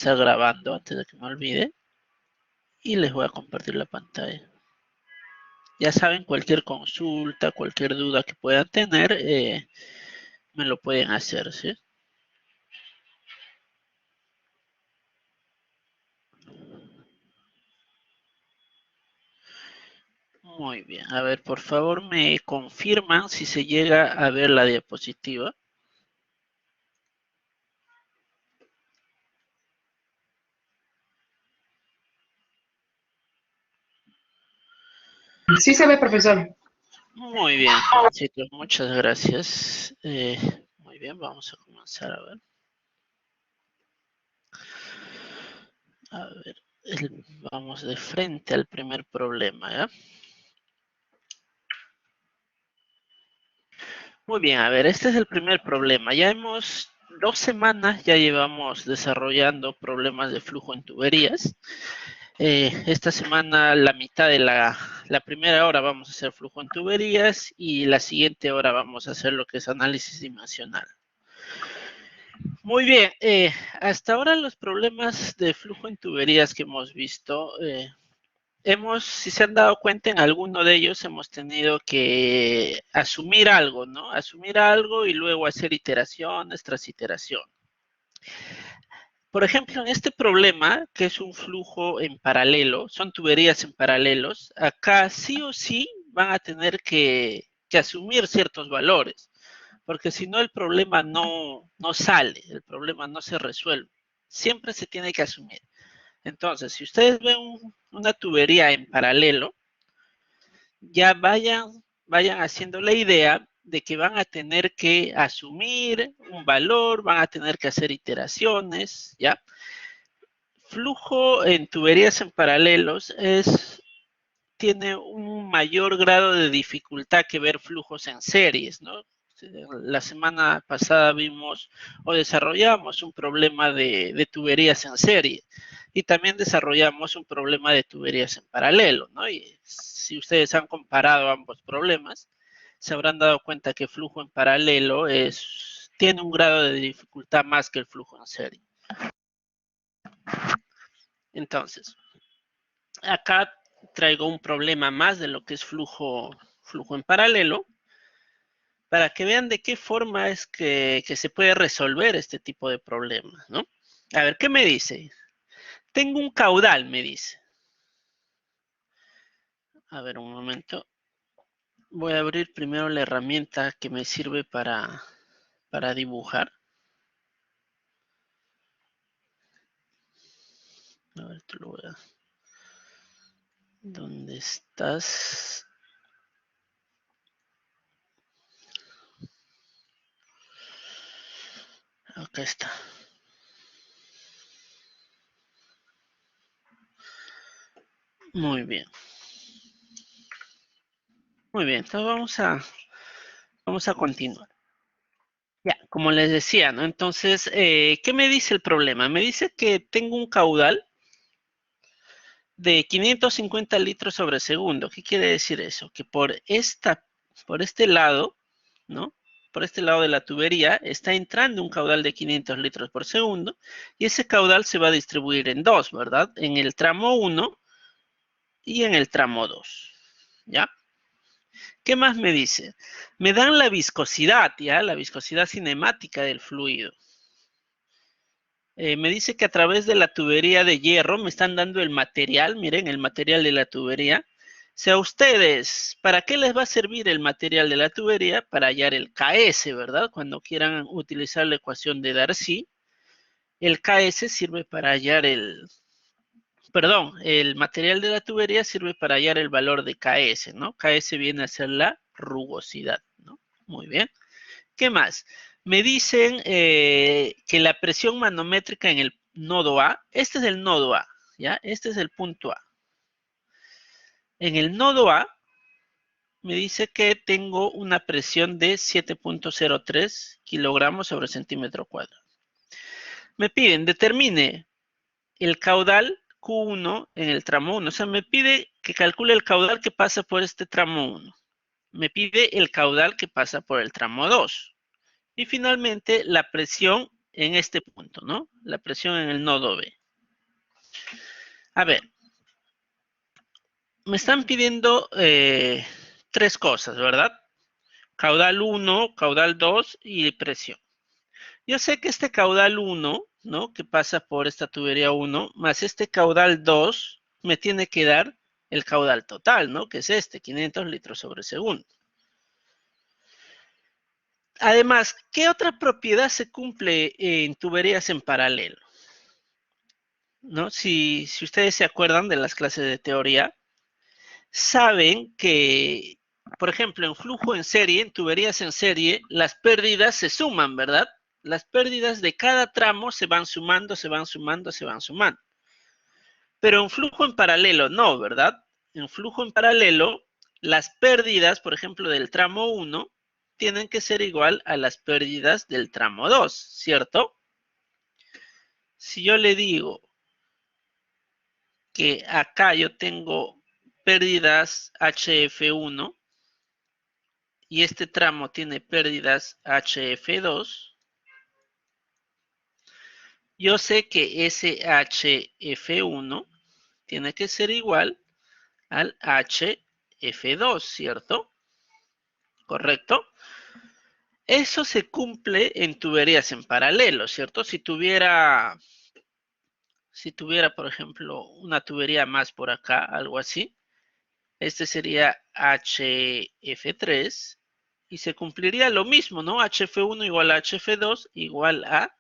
comenzar grabando antes de que me olvide. Y les voy a compartir la pantalla. Ya saben, cualquier consulta, cualquier duda que puedan tener, me lo pueden hacer, ¿sí? Muy bien. A ver, por favor, me confirman si se llega a ver la diapositiva. Sí se ve, profesor. Muy bien, chicos, muchas gracias. Muy bien, vamos a comenzar a ver. A ver, vamos de frente al primer problema, ¿ya? Muy bien, a ver, este es el primer problema. Ya hemos 2 semanas, ya llevamos desarrollando problemas de flujo en tuberías. Esta semana, la mitad de la primera hora vamos a hacer flujo en tuberías y la siguiente hora vamos a hacer lo que es análisis dimensional. Muy bien, hasta ahora los problemas de flujo en tuberías que hemos visto, si se han dado cuenta, en alguno de ellos hemos tenido que asumir algo, ¿no? Asumir algo y luego hacer iteraciones tras iteración. Por ejemplo, en este problema, que es un flujo en paralelo, son tuberías en paralelos, acá sí o sí van a tener que asumir ciertos valores, porque si no el problema no sale, el problema no se resuelve. Siempre se tiene que asumir. Entonces, si ustedes ven una tubería en paralelo, ya vayan haciendo la idea de que van a tener que asumir un valor, van a tener que hacer iteraciones, ¿ya? Flujo en tuberías en paralelos tiene un mayor grado de dificultad que ver flujos en series, ¿no? La semana pasada vimos o desarrollamos un problema de tuberías en serie y también desarrollamos un problema de tuberías en paralelo, ¿no? Y si ustedes han comparado ambos problemas, se habrán dado cuenta que flujo en paralelo tiene un grado de dificultad más que el flujo en serie. Entonces, acá traigo un problema más de lo que es flujo en paralelo, para que vean de qué forma es que se puede resolver este tipo de problemas, ¿no? A ver, ¿qué me dice? Tengo un caudal, me dice. A ver, un momento. Voy a abrir primero la herramienta que me sirve para dibujar. A ver, te lo voy a... ¿Dónde estás? Acá está. Muy bien. Muy bien, entonces vamos a continuar. Ya, como les decía, ¿no? Entonces, ¿qué me dice el problema? Me dice que tengo un caudal de 550 litros sobre segundo. ¿Qué quiere decir eso? Que por este lado, ¿no? Por este lado de la tubería está entrando un caudal de 500 litros por segundo y ese caudal se va a distribuir en dos, ¿verdad? En el tramo 1 y en el tramo 2, ¿ya? ¿Qué más me dice? Me dan la viscosidad, ¿ya? La viscosidad cinemática del fluido. Me dice que a través de la tubería de hierro me están dando el material, miren, el material de la tubería. O sea, ustedes, ¿para qué les va a servir el material de la tubería? Para hallar el KS, ¿verdad? Cuando quieran utilizar la ecuación de Darcy, el KS sirve para hallar el material de la tubería sirve para hallar el valor de KS, ¿no? KS viene a ser la rugosidad, ¿no? Muy bien. ¿Qué más? Me dicen que la presión manométrica en el nodo A, este es el nodo A, ¿ya? Este es el punto A. En el nodo A, me dice que tengo una presión de 7.03 kilogramos sobre centímetro cuadrado. Me piden, determine el caudal Q1 en el tramo 1. O sea, me pide que calcule el caudal que pasa por este tramo 1. Me pide el caudal que pasa por el tramo 2. Y finalmente, la presión en este punto, ¿no? La presión en el nodo B. A ver, me están pidiendo tres cosas, ¿verdad? Caudal 1, caudal 2 y presión. Yo sé que este caudal 1, ¿no? Que pasa por esta tubería 1, más este caudal 2, me tiene que dar el caudal total, ¿no? Que es este, 500 litros sobre segundo. Además, ¿qué otra propiedad se cumple en tuberías en paralelo? ¿No? Si ustedes se acuerdan de las clases de teoría, saben que, por ejemplo, en flujo en serie, en tuberías en serie, las pérdidas se suman, ¿verdad? Las pérdidas de cada tramo se van sumando, se van sumando, se van sumando. Pero en flujo en paralelo no, ¿verdad? En flujo en paralelo, las pérdidas, por ejemplo, del tramo 1, tienen que ser igual a las pérdidas del tramo 2, ¿cierto? Si yo le digo que acá yo tengo pérdidas HF1 y este tramo tiene pérdidas HF2, yo sé que ese HF1 tiene que ser igual al HF2, ¿cierto? ¿Correcto? Eso se cumple en tuberías en paralelo, ¿cierto? Si tuviera, por ejemplo, una tubería más por acá, algo así, este sería HF3 y se cumpliría lo mismo, ¿no? HF1 igual a HF2 igual a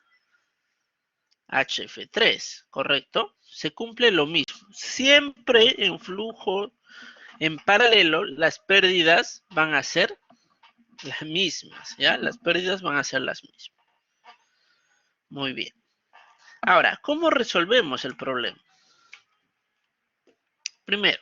HF3, ¿correcto? Se cumple lo mismo. Siempre en flujo en paralelo, las pérdidas van a ser las mismas, ¿ya? Las pérdidas van a ser las mismas. Muy bien. Ahora, ¿cómo resolvemos el problema? Primero,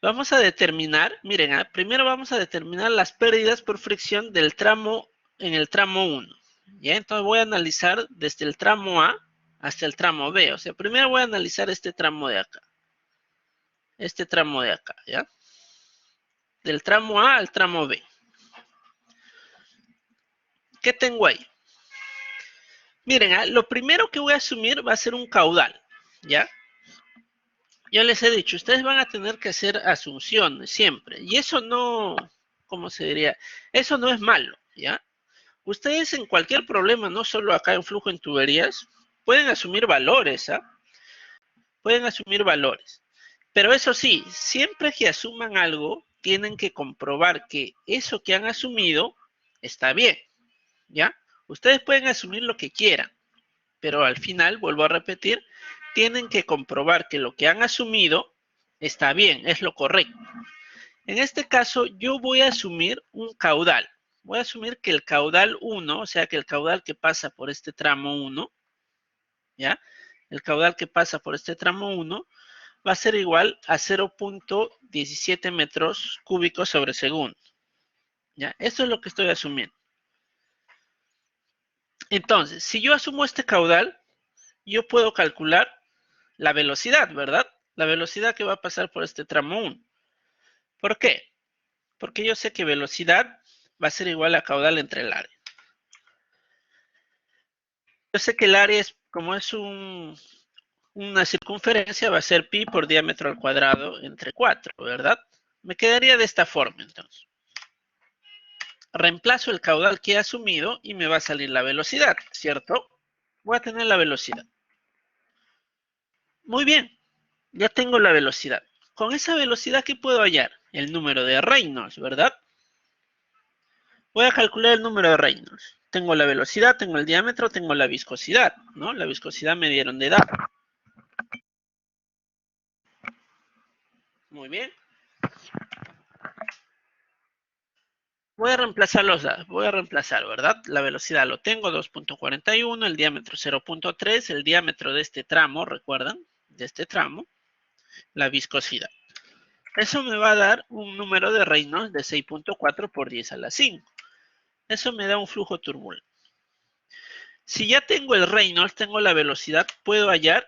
vamos a determinar, miren, primero vamos a determinar las pérdidas por fricción del tramo, en el tramo 1. ¿Ya? Entonces voy a analizar desde el tramo A hasta el tramo B. O sea, primero voy a analizar este tramo de acá. Este tramo de acá, ¿ya? Del tramo A al tramo B. ¿Qué tengo ahí? Miren, lo primero que voy a asumir va a ser un caudal, ¿ya? Yo les he dicho, ustedes van a tener que hacer asunciones siempre. Y eso no, ¿cómo se diría? Eso no es malo, ¿ya? Ustedes en cualquier problema, no solo acá en flujo en tuberías, pueden asumir valores, ¿ah? Pueden asumir valores. Pero eso sí, siempre que asuman algo, tienen que comprobar que eso que han asumido está bien, ¿ya? Ustedes pueden asumir lo que quieran, pero al final, vuelvo a repetir, tienen que comprobar que lo que han asumido está bien, es lo correcto. En este caso, yo voy a asumir un caudal. Voy a asumir que el caudal 1, o sea, que el caudal que pasa por este tramo 1, ¿ya? El caudal que pasa por este tramo 1 va a ser igual a 0.17 metros cúbicos sobre segundo. ¿Ya? Eso es lo que estoy asumiendo. Entonces, si yo asumo este caudal, yo puedo calcular la velocidad, ¿verdad? La velocidad que va a pasar por este tramo 1. ¿Por qué? Porque yo sé que velocidad va a ser igual a caudal entre el área. Yo sé que el área es, como es una circunferencia, va a ser pi por diámetro al cuadrado entre 4, ¿verdad? Me quedaría de esta forma, entonces. Reemplazo el caudal que he asumido y me va a salir la velocidad, ¿cierto? Voy a tener la velocidad. Muy bien, ya tengo la velocidad. Con esa velocidad, ¿qué puedo hallar? El número de Reynolds, ¿verdad? Voy a calcular el número de Reynolds. Tengo la velocidad, tengo el diámetro, tengo la viscosidad, ¿no? La viscosidad me dieron de edad. Muy bien. Voy a reemplazar los datos. Voy a reemplazar, ¿verdad? La velocidad lo tengo, 2.41, el diámetro 0.3, el diámetro de este tramo, ¿recuerdan? De este tramo, la viscosidad. Eso me va a dar un número de Reynolds de 6.4 por 10 a la 5. Eso me da un flujo turbulento. Si ya tengo el Reynolds, tengo la velocidad, puedo hallar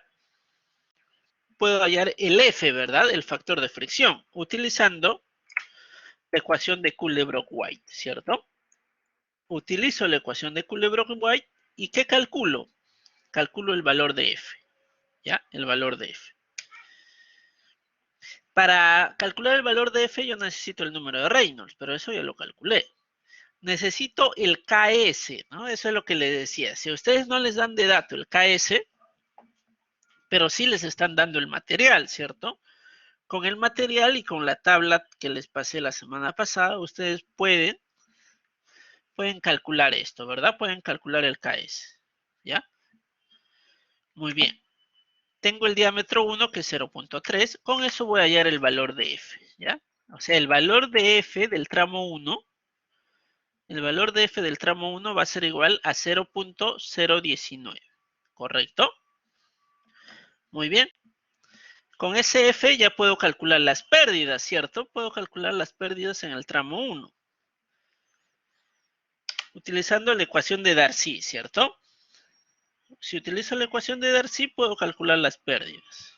el F, ¿verdad? El factor de fricción, utilizando la ecuación de Coulomb-White, ¿cierto? Utilizo la ecuación de Coulomb-White ¿Y qué calculo? Calculo el valor de F, ¿ya? El valor de F. Para calcular el valor de F yo necesito el número de Reynolds, pero eso ya lo calculé. Necesito el KS, ¿no? Eso es lo que les decía. Si a ustedes no les dan de dato el KS, pero sí les están dando el material, ¿cierto? Con el material y con la tabla que les pasé la semana pasada, ustedes pueden calcular esto, ¿verdad? Pueden calcular el KS, ¿ya? Muy bien. Tengo el diámetro 1, que es 0.3. Con eso voy a hallar el valor de F, ¿ya? O sea, el valor de F del tramo 1, el valor de F del tramo 1 va a ser igual a 0.019, ¿correcto? Muy bien. Con ese F ya puedo calcular las pérdidas, ¿cierto? Puedo calcular las pérdidas en el tramo 1. Utilizando la ecuación de Darcy, ¿cierto? Si utilizo la ecuación de Darcy, puedo calcular las pérdidas.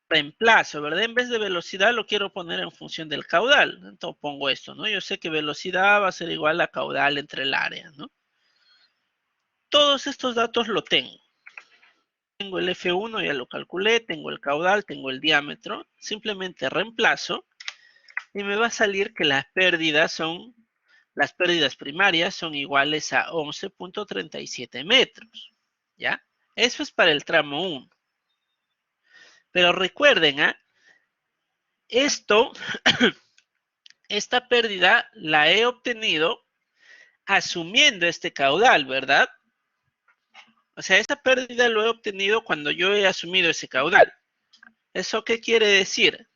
Reemplazo, ¿verdad? En vez de velocidad lo quiero poner en función del caudal. Entonces pongo esto, ¿no? Yo sé que velocidad va a ser igual a caudal entre el área, ¿no? Todos estos datos lo tengo. Tengo el F1, ya lo calculé, tengo el caudal, tengo el diámetro. Simplemente reemplazo y me va a salir que las pérdidas primarias son iguales a 11.37 metros, ¿ya? Eso es para el tramo 1. Pero recuerden, esta pérdida la he obtenido asumiendo este caudal, ¿verdad? O sea, esta pérdida lo he obtenido cuando yo he asumido ese caudal. ¿Eso qué quiere decir?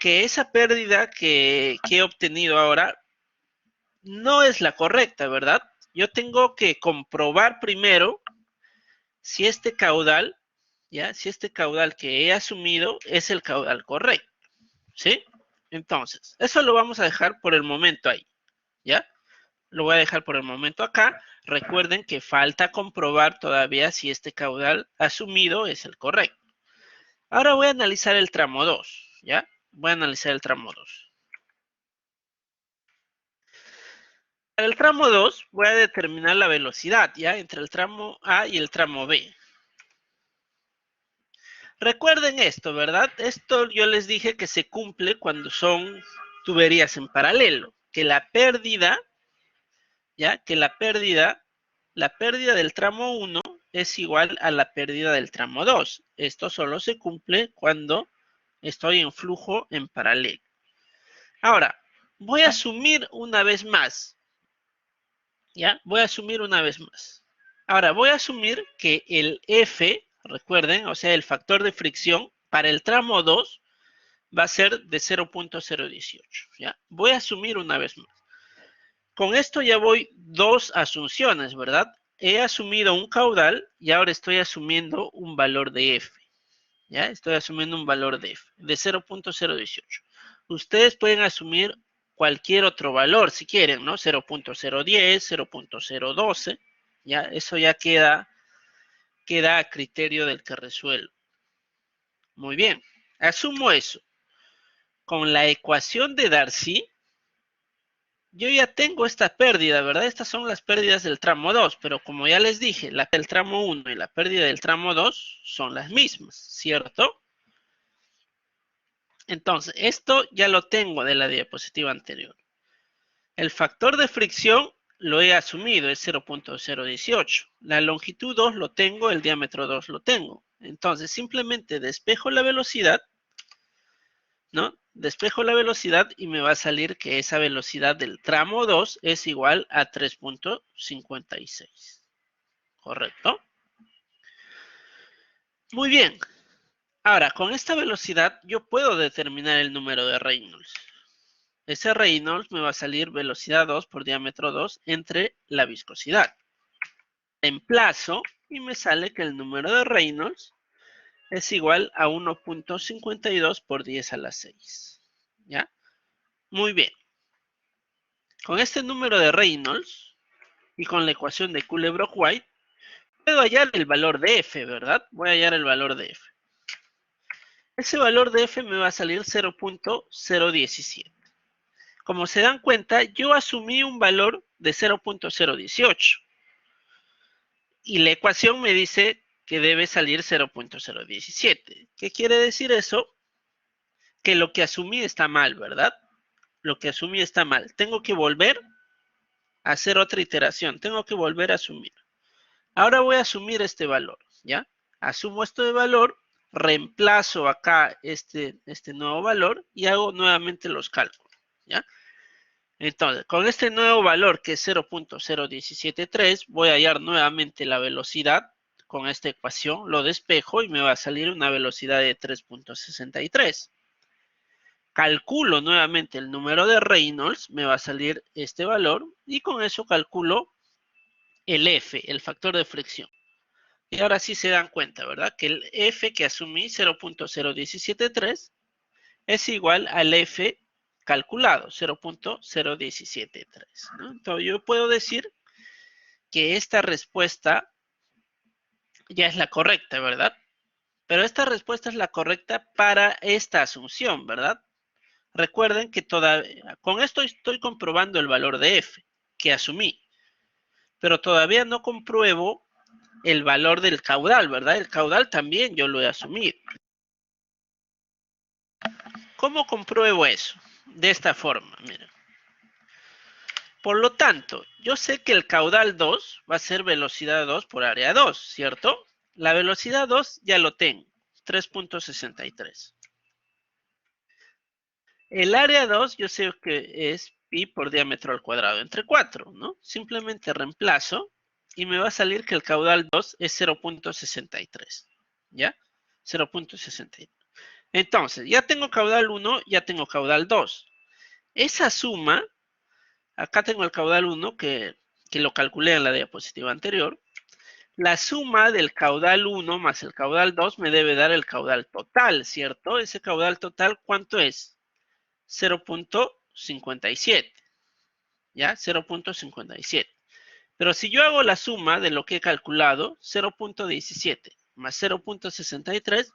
Que esa pérdida que he obtenido ahora no es la correcta, ¿verdad? Yo tengo que comprobar primero si este caudal, ¿ya? Si este caudal que he asumido es el caudal correcto, ¿sí? Entonces, eso lo vamos a dejar por el momento ahí, ¿ya? Lo voy a dejar por el momento acá. Recuerden que falta comprobar todavía si este caudal asumido es el correcto. Ahora voy a analizar el tramo 2, ¿ya? Voy a analizar el tramo 2. Para el tramo 2 voy a determinar la velocidad, ¿ya? Entre el tramo A y el tramo B. Recuerden esto, ¿verdad? Esto yo les dije que se cumple cuando son tuberías en paralelo. Que la pérdida, ¿ya? Que la pérdida del tramo 1 es igual a la pérdida del tramo 2. Esto solo se cumple cuando estoy en flujo en paralelo. Ahora, voy a asumir una vez más. ¿Ya? Voy a asumir una vez más. Ahora, voy a asumir que el F, recuerden, o sea, el factor de fricción para el tramo 2 va a ser de 0.018. ¿Ya? Voy a asumir una vez más. Con esto ya voy dos asunciones, ¿verdad? He asumido un caudal y ahora estoy asumiendo un valor de F. ¿Ya? Estoy asumiendo un valor de F, de 0.018. Ustedes pueden asumir cualquier otro valor si quieren, ¿no? 0.010, 0.012, ¿ya? Eso ya queda a criterio del que resuelve. Muy bien, asumo eso. Con la ecuación de Darcy, yo ya tengo esta pérdida, ¿verdad? Estas son las pérdidas del tramo 2, pero como ya les dije, la del tramo 1 y la pérdida del tramo 2 son las mismas, ¿cierto? Entonces, esto ya lo tengo de la diapositiva anterior. El factor de fricción lo he asumido, es 0.018. La longitud 2 lo tengo, el diámetro 2 lo tengo. Entonces, simplemente despejo la velocidad, ¿no? Despejo la velocidad y me va a salir que esa velocidad del tramo 2 es igual a 3.56. ¿Correcto? Muy bien. Ahora, con esta velocidad yo puedo determinar el número de Reynolds. Ese Reynolds me va a salir velocidad 2 por diámetro 2 entre la viscosidad. Reemplazo y me sale que el número de Reynolds es igual a 1.52 por 10 a la 6. ¿Ya? Muy bien. Con este número de Reynolds y con la ecuación de Coulomb-White, puedo hallar el valor de F, ¿verdad? Voy a hallar el valor de F. Ese valor de F me va a salir 0.017. Como se dan cuenta, yo asumí un valor de 0.018 y la ecuación me dice que debe salir 0.017. ¿Qué quiere decir eso? Que lo que asumí está mal, ¿verdad? Lo que asumí está mal. Tengo que volver a hacer otra iteración. Tengo que volver a asumir. Ahora voy a asumir este valor, ¿ya? Asumo esto de valor, reemplazo acá este nuevo valor y hago nuevamente los cálculos, ¿ya? Entonces, con este nuevo valor que es 0.0173, voy a hallar nuevamente la velocidad con esta ecuación, lo despejo y me va a salir una velocidad de 3.63. Calculo nuevamente el número de Reynolds, me va a salir este valor y con eso calculo el F, el factor de fricción. Y ahora sí se dan cuenta, ¿verdad? Que el F que asumí, 0.0173, es igual al F calculado, 0.0173, ¿no? Entonces yo puedo decir que esta respuesta ya es la correcta, ¿verdad? Pero esta respuesta es la correcta para esta asunción, ¿verdad? Recuerden que todavía, con esto estoy comprobando el valor de F que asumí, pero todavía no compruebo el valor del caudal, ¿verdad? El caudal también yo lo he asumido. ¿Cómo compruebo eso? De esta forma, miren. Por lo tanto, yo sé que el caudal 2 va a ser velocidad 2 por área 2, ¿cierto? La velocidad 2 ya lo tengo, 3.63. El área 2 yo sé que es pi por diámetro al cuadrado entre 4, ¿no? Simplemente reemplazo y me va a salir que el caudal 2 es 0.63, ¿ya? 0.63. Entonces, ya tengo caudal 1, ya tengo caudal 2. Esa suma, acá tengo el caudal 1 que lo calculé en la diapositiva anterior. La suma del caudal 1 más el caudal 2 me debe dar el caudal total, ¿cierto? Ese caudal total, ¿cuánto es? 0.57, ¿ya? 0.57. Pero si yo hago la suma de lo que he calculado, 0.17 más 0.63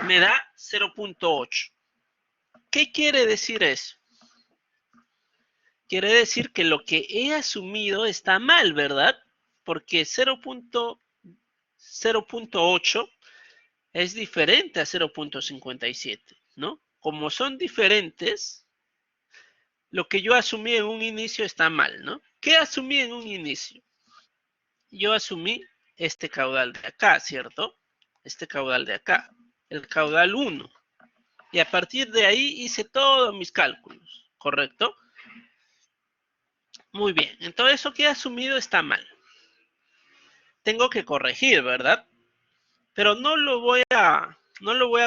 me da 0.8. ¿Qué quiere decir eso? Quiere decir que lo que he asumido está mal, ¿verdad? Porque 0.8 es diferente a 0.57, ¿no? Como son diferentes, lo que yo asumí en un inicio está mal, ¿no? ¿Qué asumí en un inicio? Yo asumí este caudal de acá, ¿cierto? Este caudal de acá, el caudal 1. Y a partir de ahí hice todos mis cálculos, ¿correcto? Muy bien, entonces eso que he asumido está mal. Tengo que corregir, ¿verdad? Pero no lo voy a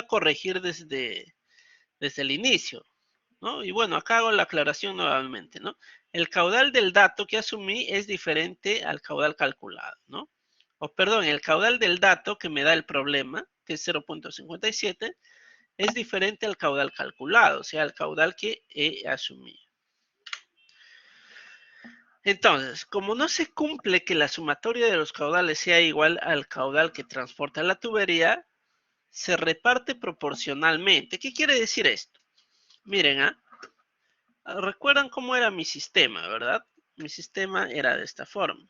corregir desde el inicio, ¿no? Y bueno, acá hago la aclaración nuevamente, ¿no? El caudal del dato que asumí es diferente al caudal calculado, ¿no? O perdón, el caudal del dato que me da el problema, que es 0.57, es diferente al caudal calculado, o sea, al caudal que he asumido. Entonces, como no se cumple que la sumatoria de los caudales sea igual al caudal que transporta la tubería, se reparte proporcionalmente. ¿Qué quiere decir esto? Miren, recuerdan cómo era mi sistema, ¿verdad? Mi sistema era de esta forma.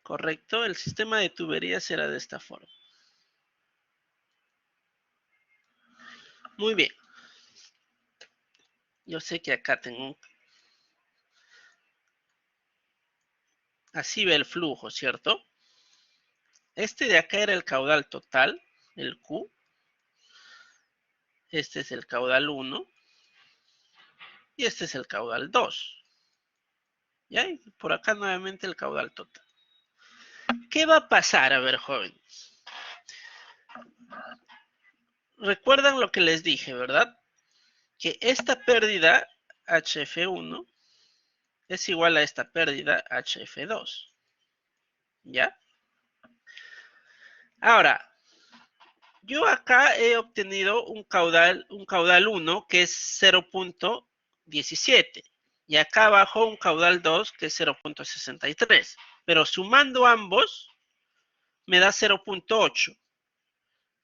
¿Correcto? El sistema de tuberías era de esta forma. Muy bien. Yo sé que acá tengo... Así ve el flujo, ¿cierto? Este de acá era el caudal total, el Q. Este es el caudal 1. Y este es el caudal 2. ¿Ya? Y por acá nuevamente el caudal total. ¿Qué va a pasar? A ver, jóvenes. Recuerdan lo que les dije, ¿verdad? Que esta pérdida HF1 es igual a esta pérdida HF2. ¿Ya? Ahora, yo acá he obtenido un caudal 1 que es 0.17 y acá abajo un caudal 2 que es 0.63. Pero sumando ambos me da 0.8.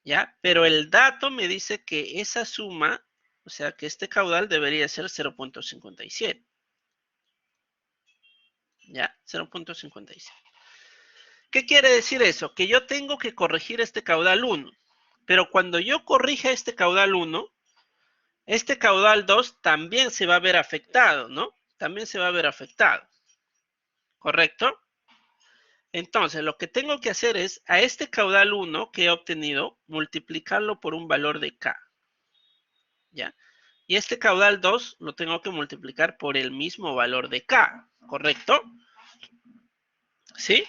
¿ya? Pero el dato me dice que esa suma, o sea, que este caudal debería ser 0.57. ¿Ya? 0.57. ¿Qué quiere decir eso? Que yo tengo que corregir este caudal 1. Pero cuando yo corrija este caudal 1, este caudal 2 también se va a ver afectado, ¿no? También se va a ver afectado. ¿Correcto? Entonces, lo que tengo que hacer es a este caudal 1 que he obtenido, multiplicarlo por un valor de K. ¿Ya? Y este caudal 2 lo tengo que multiplicar por el mismo valor de K. ¿Correcto? ¿Sí?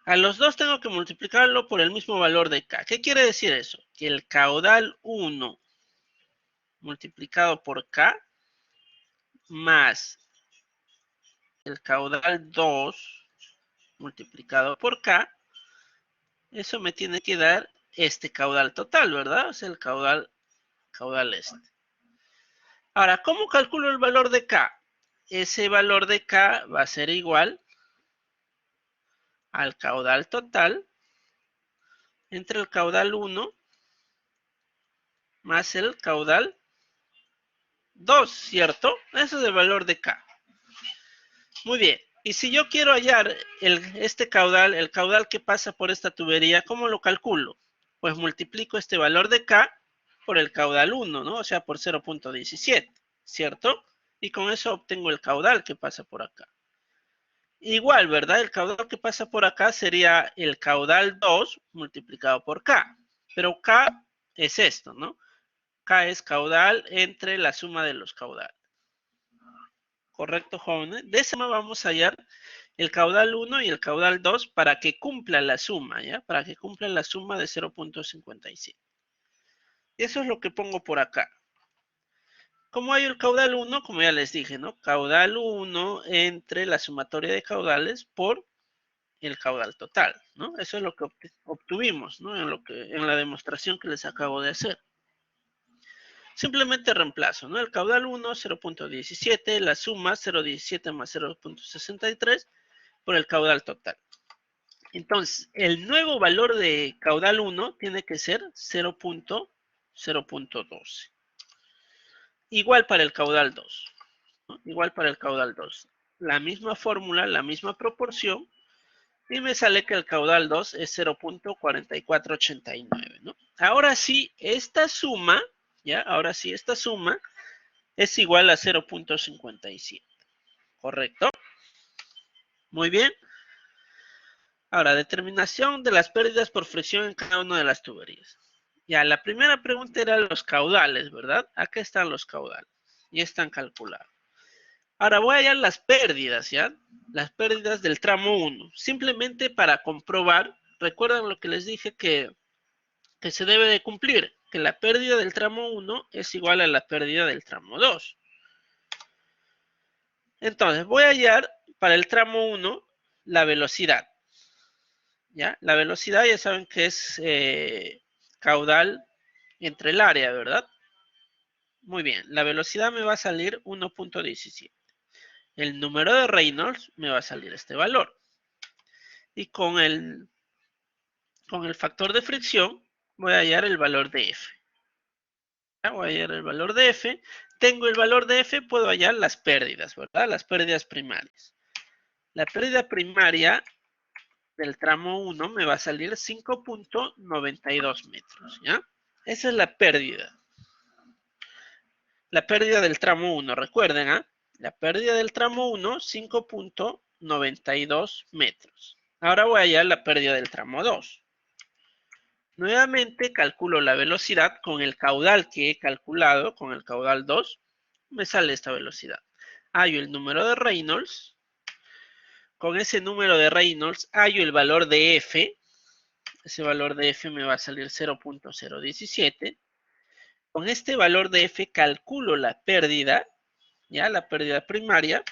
A los dos tengo que multiplicarlo por el mismo valor de K. ¿Qué quiere decir eso? Que el caudal 1 multiplicado por K más el caudal 2 multiplicado por K, eso me tiene que dar este caudal total, ¿verdad? O sea, el caudal este. Ahora, ¿cómo calculo el valor de K? Ese valor de K va a ser igual al caudal total entre el caudal 1 más el caudal 2, ¿cierto? Ese es el valor de K. Muy bien. Y si yo quiero hallar este caudal, el caudal que pasa por esta tubería, ¿cómo lo calculo? Pues multiplico este valor de K por el caudal 1, ¿no? O sea, por 0.17, ¿cierto? Y con eso obtengo el caudal que pasa por acá. Igual, ¿verdad? El caudal que pasa por acá sería el caudal 2 multiplicado por K. Pero K es esto, ¿no? K es caudal entre la suma de los caudales. ¿Correcto, jóvenes? De esa manera vamos a hallar el caudal 1 y el caudal 2 para que cumpla la suma, ¿ya? Para que cumpla la suma de 0.57. Eso es lo que pongo por acá. ¿Cómo hay el caudal 1? Como ya les dije, ¿no? Caudal 1 entre la sumatoria de caudales por el caudal total, ¿no? Eso es lo que obtuvimos, ¿no? En la demostración que les acabo de hacer. Simplemente reemplazo, ¿no? El caudal 1, 0.17, la suma 0.17 más 0.63 por el caudal total. Entonces, el nuevo valor de caudal 1 tiene que ser 0.12. Igual para el caudal 2, ¿no? Igual para el caudal 2. La misma fórmula, la misma proporción, y me sale que el caudal 2 es 0.4489, ¿no? Ahora sí, esta suma, ¿ya? Ahora sí, esta suma es igual a 0.57, ¿correcto? Muy bien. Ahora, determinación de las pérdidas por fricción en cada una de las tuberías. Ya, la primera pregunta era los caudales, ¿verdad? Acá están los caudales. Ya están calculados. Ahora voy a hallar las pérdidas, ¿ya? Las pérdidas del tramo 1. Simplemente para comprobar, recuerdan lo que les dije que se debe de cumplir, que la pérdida del tramo 1 es igual a la pérdida del tramo 2. Entonces, voy a hallar para el tramo 1 la velocidad. ¿Ya? La velocidad ya saben que es caudal entre el área, ¿verdad? Muy bien, la velocidad me va a salir 1.17. El número de Reynolds me va a salir este valor. Y con el factor de fricción voy a hallar el valor de F. ¿Ya? Voy a hallar el valor de F. Tengo el valor de F, puedo hallar las pérdidas, ¿verdad? Las pérdidas primarias. La pérdida primaria del tramo 1 me va a salir 5.92 metros, ¿ya? Esa es la pérdida. La pérdida del tramo 1, recuerden, ¿ah? La pérdida del tramo 1, 5.92 metros. Ahora voy a hallar la pérdida del tramo 2. Nuevamente calculo la velocidad con el caudal que he calculado, con el caudal 2, me sale esta velocidad. Hallo el número de Reynolds. Con ese número de Reynolds hallo el valor de F. Ese valor de F me va a salir 0.017. Con este valor de F calculo la pérdida, ya la pérdida primaria,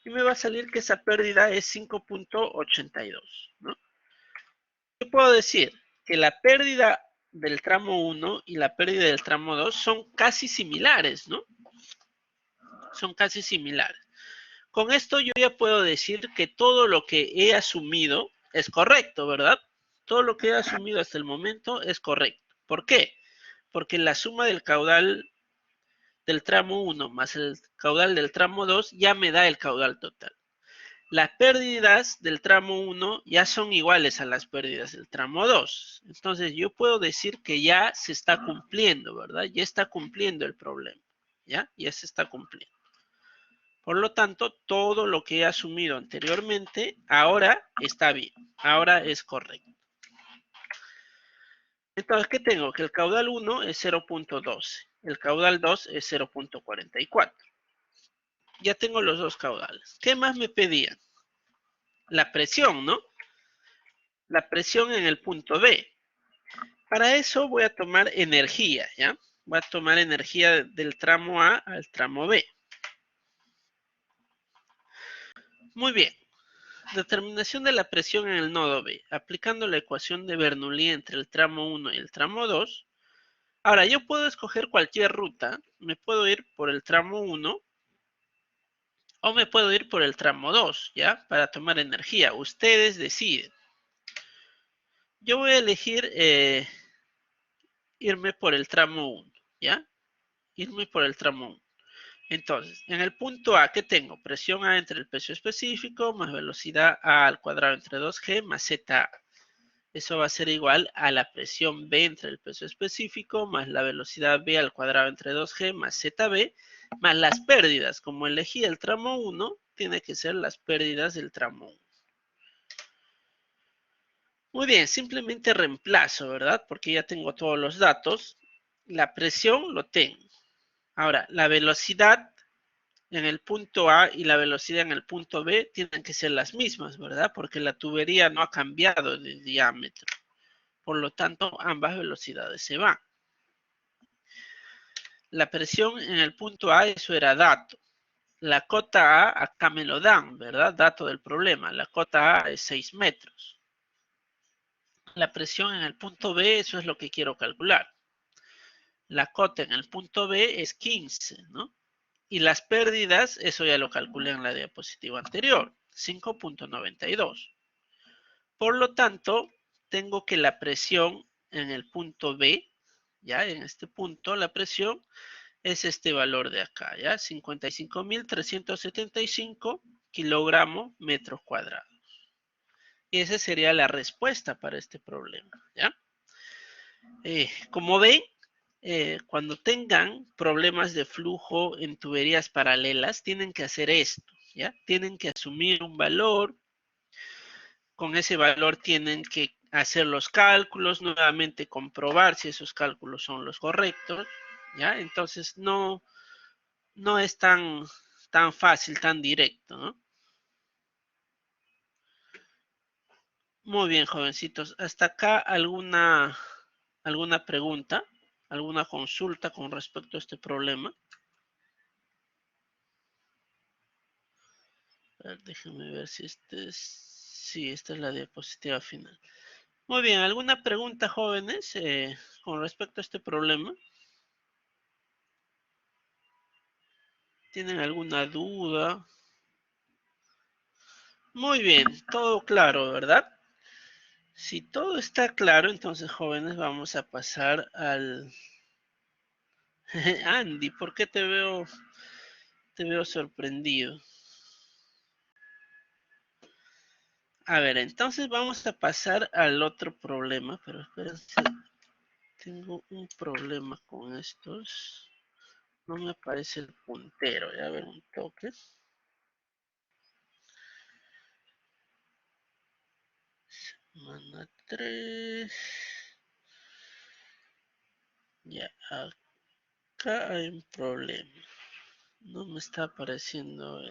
y me va a salir que esa pérdida es 5.82, ¿no? ¿Qué puedo decir? Que la pérdida del tramo 1 y la pérdida del tramo 2 son casi similares, ¿no? Son casi similares. Con esto yo ya puedo decir que todo lo que he asumido es correcto, ¿verdad? Todo lo que he asumido hasta el momento es correcto. ¿Por qué? Porque la suma del caudal del tramo 1 más el caudal del tramo 2 ya me da el caudal total. Las pérdidas del tramo 1 ya son iguales a las pérdidas del tramo 2. Entonces yo puedo decir que ya se está cumpliendo, ¿verdad? Ya está cumpliendo el problema, ¿ya? Ya se está cumpliendo. Por lo tanto, todo lo que he asumido anteriormente ahora está bien, ahora es correcto. Entonces, ¿qué tengo? Que el caudal 1 es 0.12, el caudal 2 es 0.44. Ya tengo los dos caudales. ¿Qué más me pedían? La presión, ¿no? La presión en el punto B. Para eso voy a tomar energía, ¿ya? Voy a tomar energía del tramo A al tramo B. Muy bien. Determinación de la presión en el nodo B. Aplicando la ecuación de Bernoulli entre el tramo 1 y el tramo 2. Ahora, yo puedo escoger cualquier ruta. Me puedo ir por el tramo 1 o me puedo ir por el tramo 2, ¿ya? Para tomar energía. Ustedes deciden. Yo voy a elegir irme por el tramo 1, ¿ya? Irme por el tramo 1. Entonces, en el punto A, ¿qué tengo? Presión A entre el peso específico más velocidad A al cuadrado entre 2G más ZA. Eso va a ser igual a la presión B entre el peso específico más la velocidad B al cuadrado entre 2G más ZB más las pérdidas. Como elegí el tramo 1, tiene que ser las pérdidas del tramo 1. Muy bien, simplemente reemplazo, ¿verdad? Porque ya tengo todos los datos. La presión lo tengo. Ahora, la velocidad en el punto A y la velocidad en el punto B tienen que ser las mismas, ¿verdad? Porque la tubería no ha cambiado de diámetro. Por lo tanto, ambas velocidades se van. La presión en el punto A, eso era dato. La cota A, acá me lo dan, ¿verdad? Dato del problema. La cota A es 6 metros. La presión en el punto B, eso es lo que quiero calcular. La cota en el punto B es 15, ¿no? Y las pérdidas, eso ya lo calculé en la diapositiva anterior, 5.92. Por lo tanto, tengo que la presión en el punto B, ya en este punto, la presión es este valor de acá, ya 55.375 kilogramos metros cuadrados. Y esa sería la respuesta para este problema, ¿ya? Como ven, cuando tengan problemas de flujo en tuberías paralelas, tienen que hacer esto, ¿ya? Tienen que asumir un valor, con ese valor tienen que hacer los cálculos, nuevamente comprobar si esos cálculos son los correctos, ¿ya? Entonces no es tan fácil, tan directo, ¿no? Muy bien, jovencitos. ¿Hasta acá alguna pregunta, alguna consulta con respecto a este problema? A ver, déjenme ver si sí, esta es la diapositiva final. Muy bien, ¿alguna pregunta, jóvenes, con respecto a este problema? ¿Tienen alguna duda? Muy bien, todo claro, ¿verdad? Si todo está claro, entonces, jóvenes, vamos a pasar al... Andy, ¿por qué te veo sorprendido? A ver, entonces vamos a pasar al otro problema, pero espérense, tengo un problema con estos. No me aparece el puntero, ya a ver un toque. Semana 3. Ya, acá hay un problema. No me está apareciendo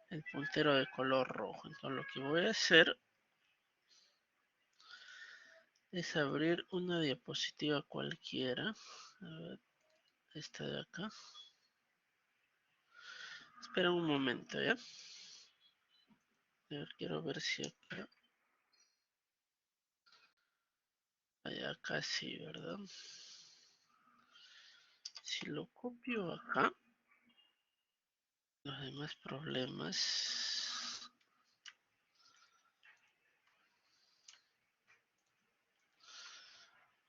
el puntero de color rojo. Entonces lo que voy a hacer es abrir una diapositiva cualquiera. A ver, esta de acá. Espera un momento, ¿ya? A ver, quiero ver si acá... Acá sí, ¿verdad? Si lo copio acá, los demás problemas...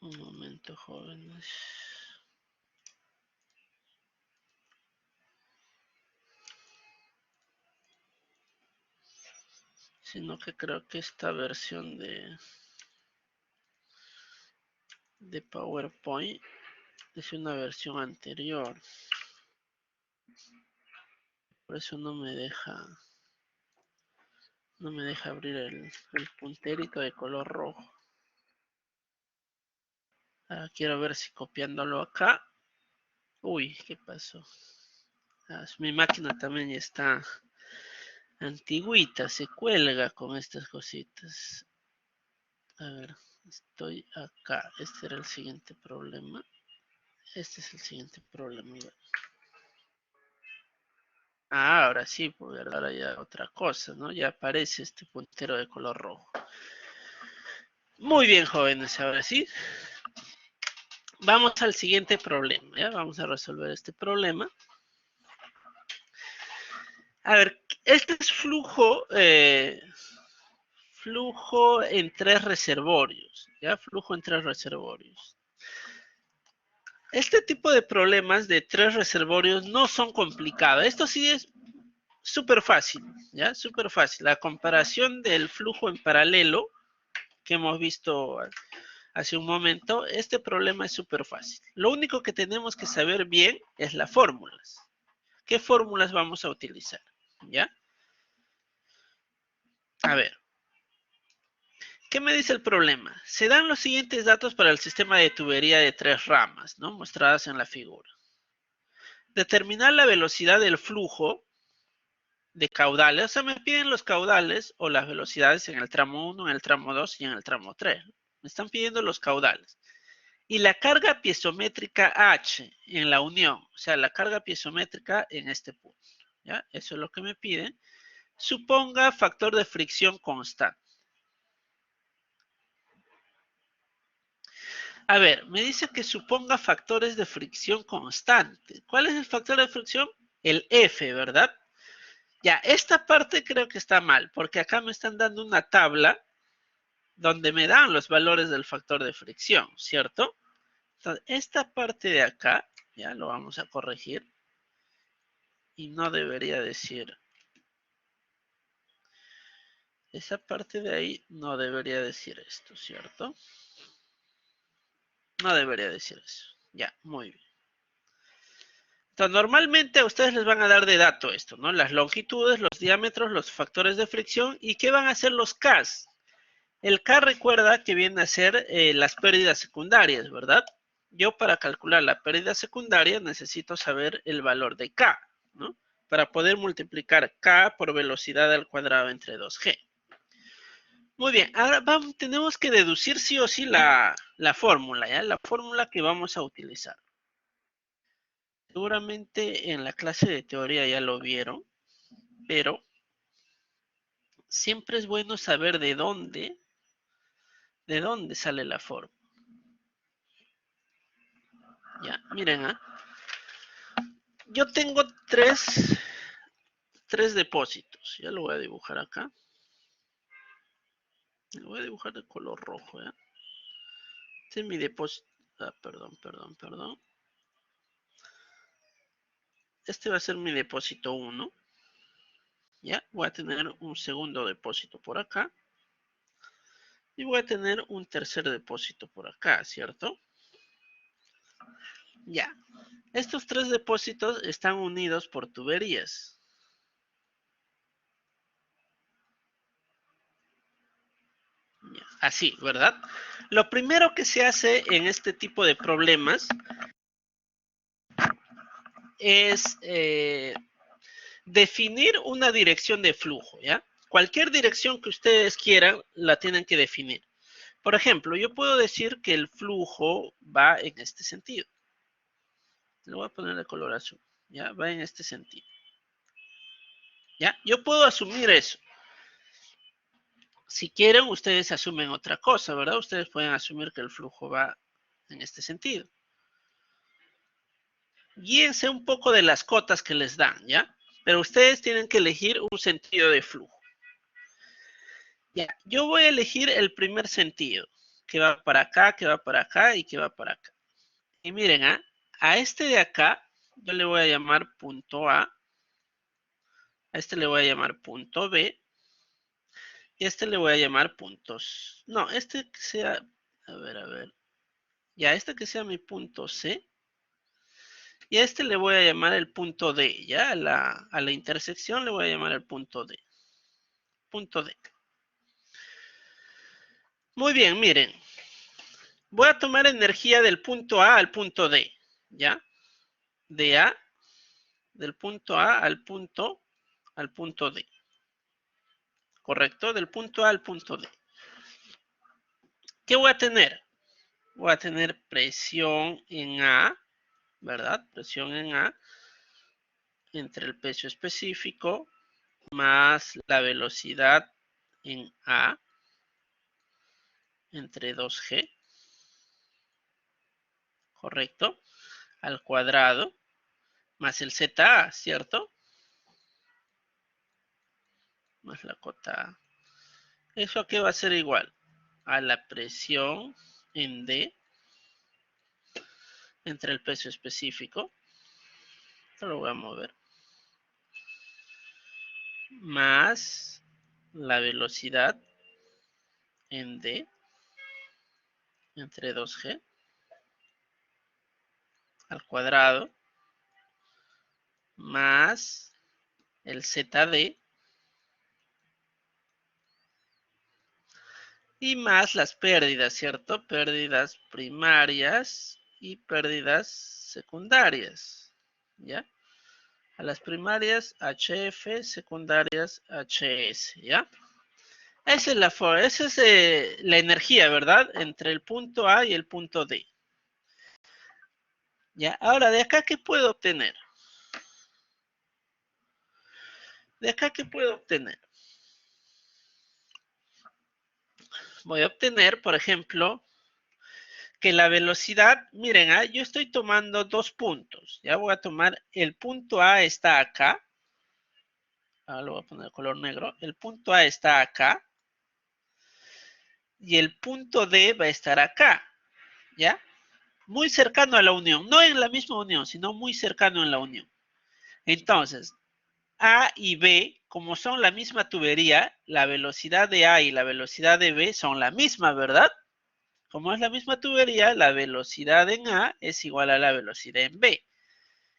Un momento, jóvenes. Sino que creo que esta versión de PowerPoint es una versión anterior. Por eso no me deja abrir el punterito de color rojo. Ahora quiero ver si copiándolo acá. Uy, ¿qué pasó? Mi máquina también ya está antigüita, se cuelga con estas cositas. A ver, estoy acá. Este era el siguiente problema. Este es el siguiente problema. Ah, ahora sí, porque ahora ya otra cosa, ¿no? Ya aparece este puntero de color rojo. Muy bien, jóvenes, ahora sí. Vamos al siguiente problema, ¿ya? Vamos a resolver este problema. A ver, este es flujo en 3 reservorios, ¿ya? Flujo en 3 reservorios. Este tipo de problemas de 3 reservorios no son complicados. Esto sí es súper fácil, ¿ya? Súper fácil. La comparación del flujo en paralelo que hemos visto hace un momento, este problema es súper fácil. Lo único que tenemos que saber bien es las fórmulas. ¿Qué fórmulas vamos a utilizar? ¿Ya? A ver. ¿Qué me dice el problema? Se dan los siguientes datos para el sistema de tubería de 3 ramas, ¿no? Mostradas en la figura. Determinar la velocidad del flujo de caudales. O sea, me piden los caudales o las velocidades en el tramo 1, en el tramo 2 y en el tramo 3. Me están pidiendo los caudales. Y la carga piezométrica H en la unión, o sea, la carga piezométrica en este punto. ¿Ya? Eso es lo que me piden. Suponga factor de fricción constante. A ver, me dice que suponga factores de fricción constante. ¿Cuál es el factor de fricción? El F, ¿verdad? Ya, esta parte creo que está mal, porque acá me están dando una tabla donde me dan los valores del factor de fricción, ¿cierto? Entonces, esta parte de acá, ya lo vamos a corregir. Y no debería decir. Esa parte de ahí no debería decir esto, ¿cierto? No debería decir eso. Ya, muy bien. Entonces, normalmente a ustedes les van a dar de dato esto, ¿no? Las longitudes, los diámetros, los factores de fricción y qué van a hacer los Ks. El K recuerda que viene a ser las pérdidas secundarias, ¿verdad? Yo para calcular la pérdida secundaria necesito saber el valor de K, ¿no? Para poder multiplicar K por velocidad al cuadrado entre 2G. Muy bien, ahora tenemos que deducir sí o sí la fórmula, ¿ya? La fórmula que vamos a utilizar. Seguramente en la clase de teoría ya lo vieron, pero siempre es bueno saber de dónde sale la fórmula. Ya, miren, yo tengo tres depósitos. Ya lo voy a dibujar acá. Lo voy a dibujar de color rojo, ¿ya? Este es mi depósito. Ah, perdón. Este va a ser mi depósito 1. ¿Ya? Voy a tener un segundo depósito por acá. Y voy a tener un tercer depósito por acá, ¿cierto? Ya. Estos 3 depósitos están unidos por tuberías. Ya. Así, ¿verdad? Lo primero que se hace en este tipo de problemas es definir una dirección de flujo, ¿ya? Cualquier dirección que ustedes quieran, la tienen que definir. Por ejemplo, yo puedo decir que el flujo va en este sentido. Le voy a poner de color azul, ¿ya? Va en este sentido. ¿Ya? Yo puedo asumir eso. Si quieren, ustedes asumen otra cosa, ¿verdad? Ustedes pueden asumir que el flujo va en este sentido. Guíense un poco de las cotas que les dan, ¿ya? Pero ustedes tienen que elegir un sentido de flujo. Ya, yo voy a elegir el primer sentido. que va para acá, que va para acá y que va para acá. Y miren, a este de acá, yo le voy a llamar punto A. A este le voy a llamar punto B. Y a este le voy a llamar puntos. No, este que sea, a ver. Ya, este que sea mi punto C. Y a este le voy a llamar el punto D. Ya, a la intersección le voy a llamar el punto D. Punto D. Muy bien, miren. Voy a tomar energía del punto A al punto D. ¿Ya? De A, del punto A al punto D. ¿Correcto? Del punto A al punto D. ¿Qué voy a tener? Voy a tener presión en A, ¿verdad? Presión en A entre el peso específico más la velocidad en A entre 2G, ¿correcto? Al cuadrado más el ZA, ¿cierto? Más la cota A. ¿Eso a qué va a ser igual? A la presión en D entre el peso específico. Esto lo voy a mover. Más la velocidad en D entre 2G al cuadrado más el ZD y más las pérdidas, ¿cierto? Pérdidas primarias y pérdidas secundarias, ¿ya? A las primarias HF, secundarias HS, ¿ya? Esa es la energía, ¿verdad? Entre el punto A y el punto D. ¿Ya? Ahora, ¿de acá qué puedo obtener? ¿De acá qué puedo obtener? Voy a obtener, por ejemplo, que la velocidad, miren, yo estoy tomando dos puntos. Ya voy a tomar, el punto A está acá. Ahora lo voy a poner de color negro. El punto A está acá. Y el punto D va a estar acá. ¿Ya? Muy cercano a la unión. No en la misma unión, sino muy cercano en la unión. Entonces, A y B, como son la misma tubería, la velocidad de A y la velocidad de B son la misma, ¿verdad? Como es la misma tubería, la velocidad en A es igual a la velocidad en B.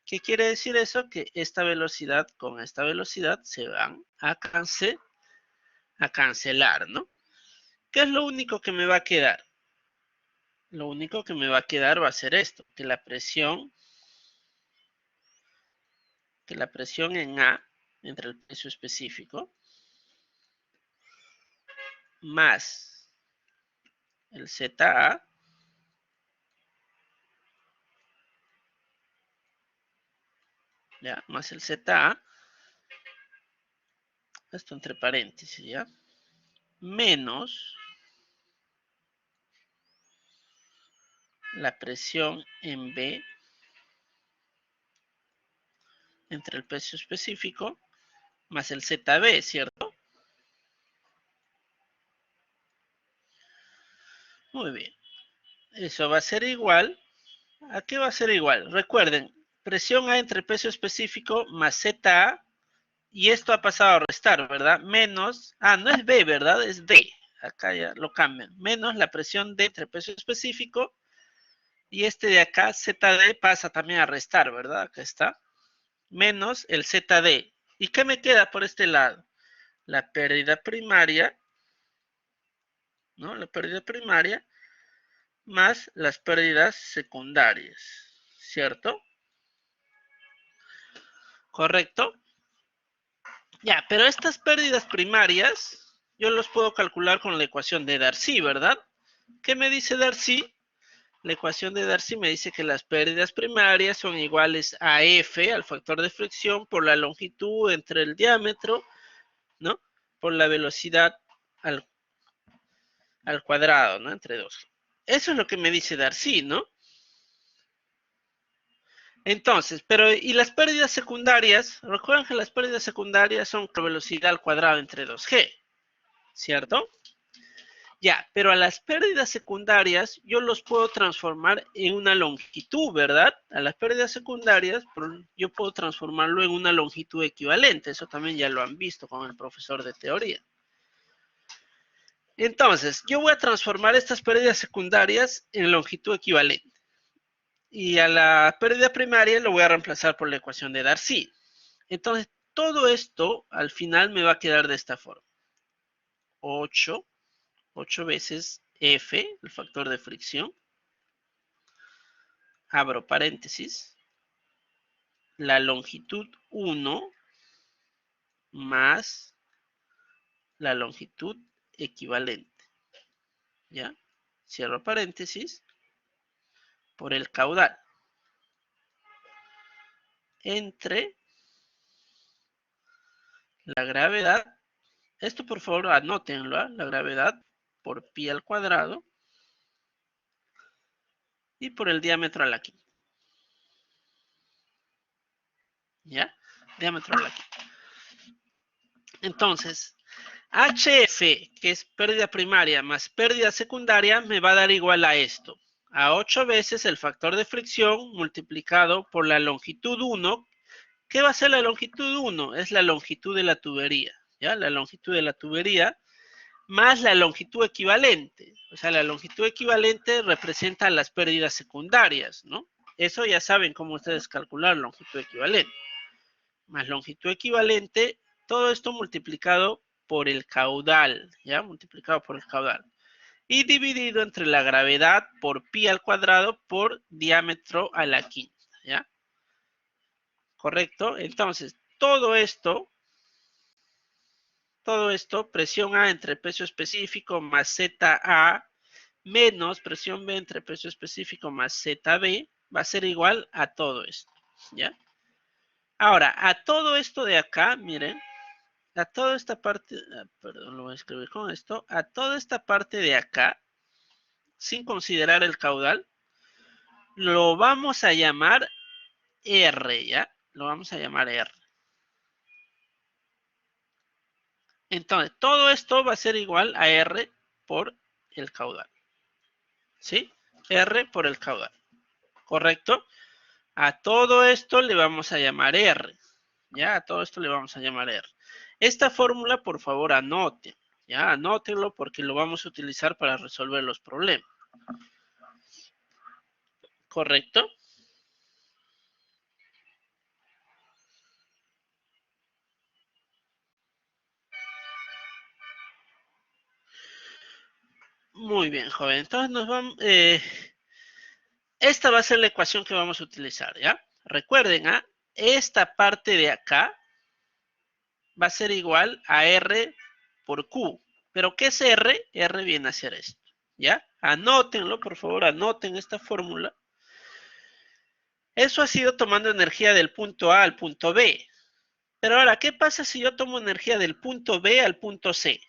¿Qué quiere decir eso? Que esta velocidad con esta velocidad se van a cancelar, ¿no? ¿Qué es lo único que me va a quedar? Lo único que me va a quedar va a ser esto, que la presión en A, entre el peso específico, más el ZA, ¿ya? Más el ZA, esto entre paréntesis, ¿ya? Menos la presión en B entre el peso específico más el ZB, ¿cierto? Muy bien. Eso va a ser igual. ¿A qué va a ser igual? Recuerden, presión A entre peso específico más ZA. Y esto ha pasado a restar, ¿verdad? Menos, no es B, ¿verdad? Es D. Acá ya lo cambian. Menos la presión D entre peso específico. Y este de acá, ZD, pasa también a restar, ¿verdad? Acá está. Menos el ZD. ¿Y qué me queda por este lado? La pérdida primaria, ¿no? La pérdida primaria más las pérdidas secundarias, ¿cierto? ¿Correcto? Ya, pero estas pérdidas primarias, yo los puedo calcular con la ecuación de Darcy, ¿verdad? ¿Qué me dice Darcy? La ecuación de Darcy me dice que las pérdidas primarias son iguales a F, al factor de fricción, por la longitud entre el diámetro, ¿no? Por la velocidad al cuadrado, ¿no? Entre 2. Eso es lo que me dice Darcy, ¿no? Entonces, pero ¿y las pérdidas secundarias? Recuerden que las pérdidas secundarias son por velocidad al cuadrado entre 2G, ¿cierto? Ya, pero a las pérdidas secundarias yo los puedo transformar en una longitud, ¿verdad? A las pérdidas secundarias yo puedo transformarlo en una longitud equivalente. Eso también ya lo han visto con el profesor de teoría. Entonces, yo voy a transformar estas pérdidas secundarias en longitud equivalente. Y a la pérdida primaria lo voy a reemplazar por la ecuación de Darcy. Entonces, todo esto al final me va a quedar de esta forma. 8 veces F, el factor de fricción, abro paréntesis, la longitud 1 más la longitud equivalente, ¿ya? Cierro paréntesis, por el caudal, entre la gravedad, esto por favor anótenlo, ¿eh? La gravedad por pi al cuadrado y por el diámetro a la quinta. ¿Ya? Diámetro a la quinta. Entonces, HF, que es pérdida primaria más pérdida secundaria, me va a dar igual a esto. A 8 veces el factor de fricción multiplicado por la longitud 1. ¿Qué va a ser la longitud 1? Es la longitud de la tubería. ¿Ya? La longitud de la tubería más la longitud equivalente. O sea, la longitud equivalente representa las pérdidas secundarias, ¿no? Eso ya saben cómo ustedes calcular longitud equivalente. Más longitud equivalente, todo esto multiplicado por el caudal, ¿ya? Multiplicado por el caudal. Y dividido entre la gravedad por pi al cuadrado por diámetro a la quinta, ¿ya? ¿Correcto? Entonces, todo esto, presión A entre peso específico más ZA menos presión B entre peso específico más ZB va a ser igual a todo esto, ¿ya? Ahora, a todo esto de acá, miren, a toda esta parte, perdón, lo voy a escribir con esto, a toda esta parte de acá, sin considerar el caudal, lo vamos a llamar R, ¿ya? Lo vamos a llamar R. Entonces, todo esto va a ser igual a R por el caudal, ¿sí? R por el caudal, ¿correcto? A todo esto le vamos a llamar R, ¿ya? A todo esto le vamos a llamar R. Esta fórmula, por favor, anoten, ¿ya? Anótenlo porque lo vamos a utilizar para resolver los problemas. ¿Correcto? Muy bien, joven. Entonces nos vamos... esta va a ser la ecuación que vamos a utilizar, ¿ya? Recuerden, ¿ah? Esta parte de acá va a ser igual a R por Q. ¿Pero qué es R? R viene a ser esto, ¿ya? Anótenlo, por favor, anoten esta fórmula. Eso ha sido tomando energía del punto A al punto B. Pero ahora, ¿qué pasa si yo tomo energía del punto B al punto C?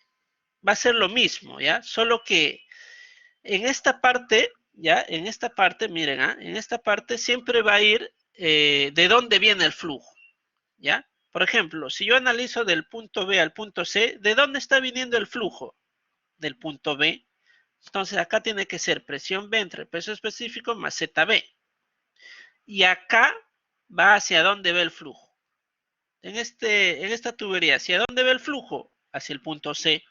Va a ser lo mismo, ¿ya? Solo que en esta parte, ¿ya? En esta parte, miren, ¿ah? En esta parte siempre va a ir de dónde viene el flujo, ¿ya? Por ejemplo, si yo analizo del punto B al punto C, ¿de dónde está viniendo el flujo? Del punto B. Entonces acá tiene que ser presión B entre peso específico más ZB. Y acá va hacia dónde ve el flujo. En esta tubería, ¿hacia dónde ve el flujo? Hacia el punto C.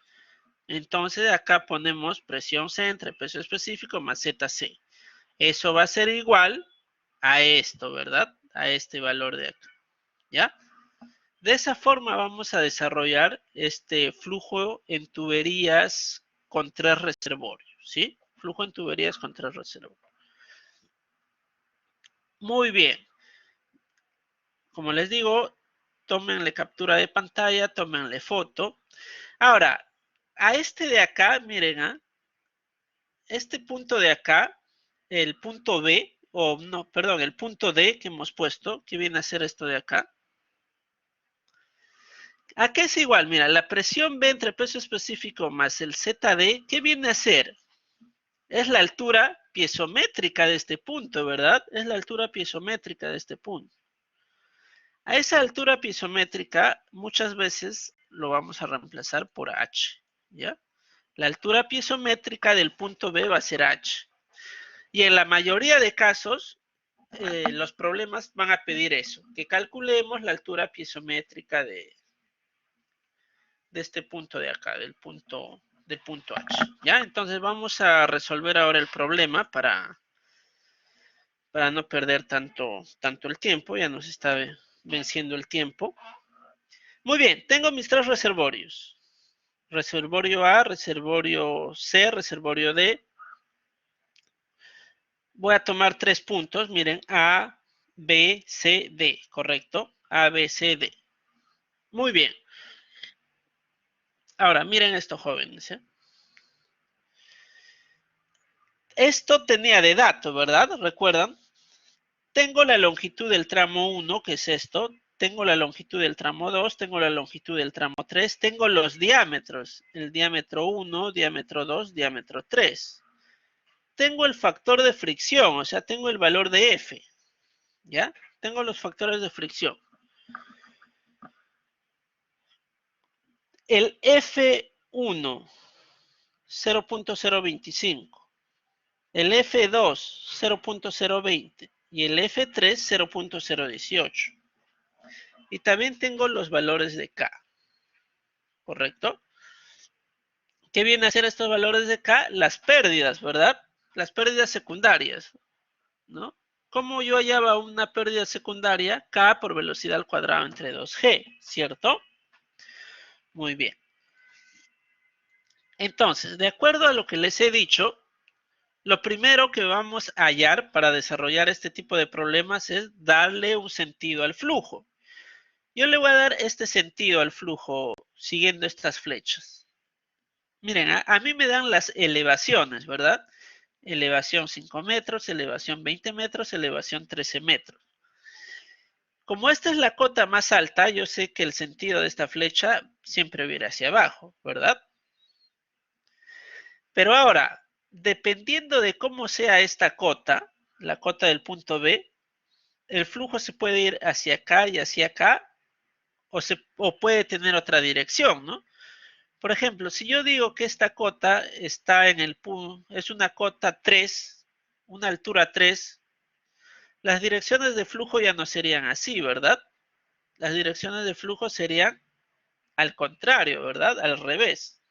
Entonces acá ponemos presión C entre peso específico más ZC. Eso va a ser igual a esto, ¿verdad? A este valor de acá, ¿ya? De esa forma vamos a desarrollar este flujo en tuberías con 3 reservorios, ¿sí? Flujo en tuberías con 3 reservorios. Muy bien. Como les digo, tómenle captura de pantalla, tómenle foto. Ahora, a este de acá, miren, ¿ah? Este punto de acá, el punto B, o no, perdón, el punto D que hemos puesto, que viene a ser esto de acá. ¿A qué es igual? Mira, la presión B entre peso específico más el ZD, ¿qué viene a ser? Es la altura piezométrica de este punto, ¿verdad? Es la altura piezométrica de este punto. A esa altura piezométrica muchas veces lo vamos a reemplazar por H, ¿ya? La altura piezométrica del punto B va a ser h. Y en la mayoría de casos, los problemas van a pedir eso, que calculemos la altura piezométrica de este punto de acá, del punto H. ¿Ya? Entonces vamos a resolver ahora el problema para no perder tanto el tiempo. Ya nos está venciendo el tiempo. Muy bien, tengo mis tres reservorios. Reservorio A, reservorio C, reservorio D. Voy a tomar 3 puntos. Miren, A, B, C, D. ¿Correcto? A, B, C, D. Muy bien. Ahora, miren esto, jóvenes. Esto tenía de dato, ¿verdad? ¿Recuerdan? Tengo la longitud del tramo 1, que es esto. Tengo la longitud del tramo 2, tengo la longitud del tramo 3, tengo los diámetros. El diámetro 1, diámetro 2, diámetro 3. Tengo el factor de fricción, o sea, tengo el valor de F. ¿Ya? Tengo los factores de fricción. El F1, 0.025. El F2, 0.020. Y el F3, 0.018. Y también tengo los valores de K. ¿Correcto? ¿Qué viene a ser estos valores de K? Las pérdidas, ¿verdad? Las pérdidas secundarias, ¿no? ¿Cómo yo hallaba una pérdida secundaria? K por velocidad al cuadrado entre 2G, ¿cierto? Muy bien. Entonces, de acuerdo a lo que les he dicho, lo primero que vamos a hallar para desarrollar este tipo de problemas es darle un sentido al flujo. Yo le voy a dar este sentido al flujo siguiendo estas flechas. Miren, a mí me dan las elevaciones, ¿verdad? Elevación 5 metros, elevación 20 metros, elevación 13 metros. Como esta es la cota más alta, yo sé que el sentido de esta flecha siempre va a ir hacia abajo, ¿verdad? Pero ahora, dependiendo de cómo sea esta cota, la cota del punto B, el flujo se puede ir hacia acá y hacia acá, o puede tener otra dirección, ¿no? Por ejemplo, si yo digo que esta cota está en el punto, es una cota 3, una altura 3, las direcciones de flujo ya no serían así, ¿verdad? Las direcciones de flujo serían al contrario, ¿verdad? Al revés.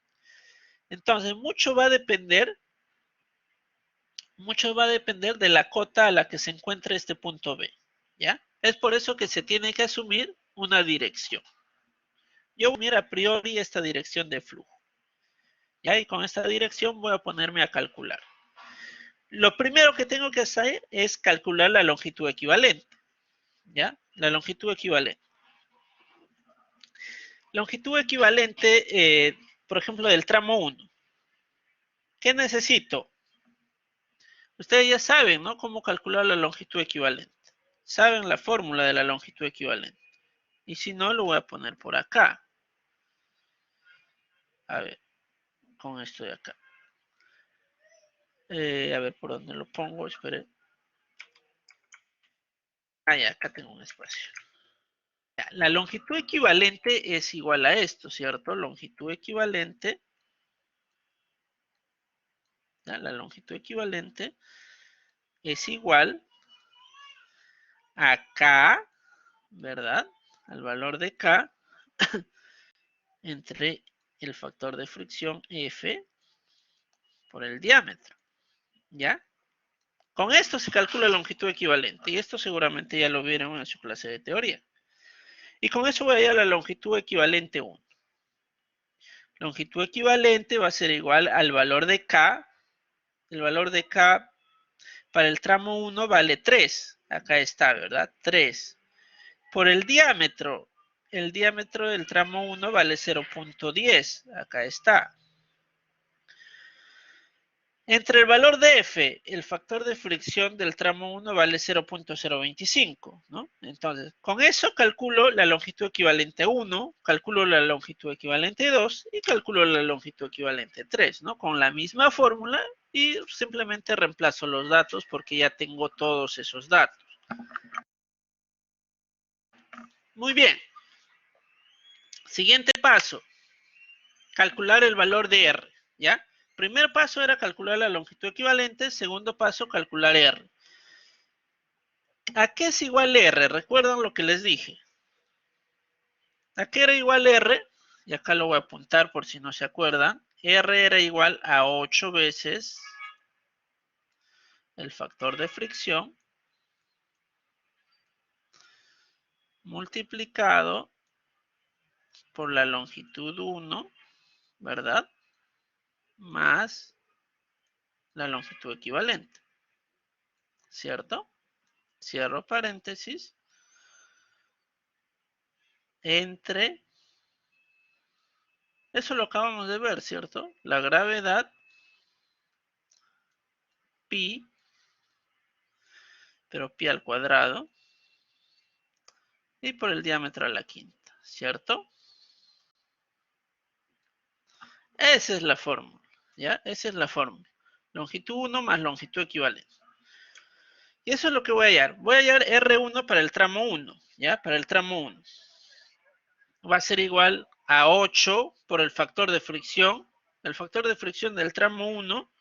Entonces, mucho va a depender de la cota a la que se encuentre este punto B, ¿ya? Es por eso que se tiene que asumir una dirección. Yo voy a asumir a priori esta dirección de flujo, ¿ya? Y con esta dirección voy a ponerme a calcular. Lo primero que tengo que hacer es calcular la longitud equivalente, ¿ya? La longitud equivalente. Longitud equivalente, por ejemplo, del tramo 1. ¿Qué necesito? Ustedes ya saben, ¿no? Cómo calcular la longitud equivalente. Saben la fórmula de la longitud equivalente. Y si no, lo voy a poner por acá. A ver, con esto de acá. A ver, ¿por dónde lo pongo? Esperen. Ah, ya, acá tengo un espacio. Ya, la longitud equivalente es igual a esto, ¿cierto? Longitud equivalente. ¿Ya? La longitud equivalente es igual a K, ¿verdad? Al valor de K entre el factor de fricción F por el diámetro, ¿ya? Con esto se calcula la longitud equivalente y esto seguramente ya lo vieron en su clase de teoría. Y con eso voy a ir a la longitud equivalente 1. Longitud equivalente va a ser igual al valor de K. El valor de K para el tramo 1 vale 3. Acá está, ¿verdad? 3. Por el diámetro del tramo 1 vale 0.10. Acá está. Entre el valor de F, el factor de fricción del tramo 1 vale 0.025, ¿no? Entonces, con eso calculo la longitud equivalente 1, calculo la longitud equivalente 2 y calculo la longitud equivalente 3, ¿no? Con la misma fórmula y simplemente reemplazo los datos porque ya tengo todos esos datos. Muy bien. Siguiente paso. Calcular el valor de R. ¿ya? Primer paso era calcular la longitud equivalente, segundo paso calcular R. ¿A qué es igual R? ¿Recuerdan lo que les dije? ¿A qué era igual R? Y acá lo voy a apuntar por si no se acuerdan. R era igual a 8 veces el factor de fricción multiplicado por la longitud 1, ¿verdad? Más la longitud equivalente, ¿cierto? Cierro paréntesis. Entre, eso lo acabamos de ver, ¿cierto? La gravedad pi, pero pi al cuadrado, y por el diámetro a la quinta, ¿cierto? Esa es la fórmula, ¿ya? Esa es la fórmula. Longitud 1 más longitud equivalente. Y eso es lo que voy a hallar. Voy a hallar R1 para el tramo 1, ¿ya? Para el tramo 1. Va a ser igual a 8 por el factor de fricción. El factor de fricción del tramo 1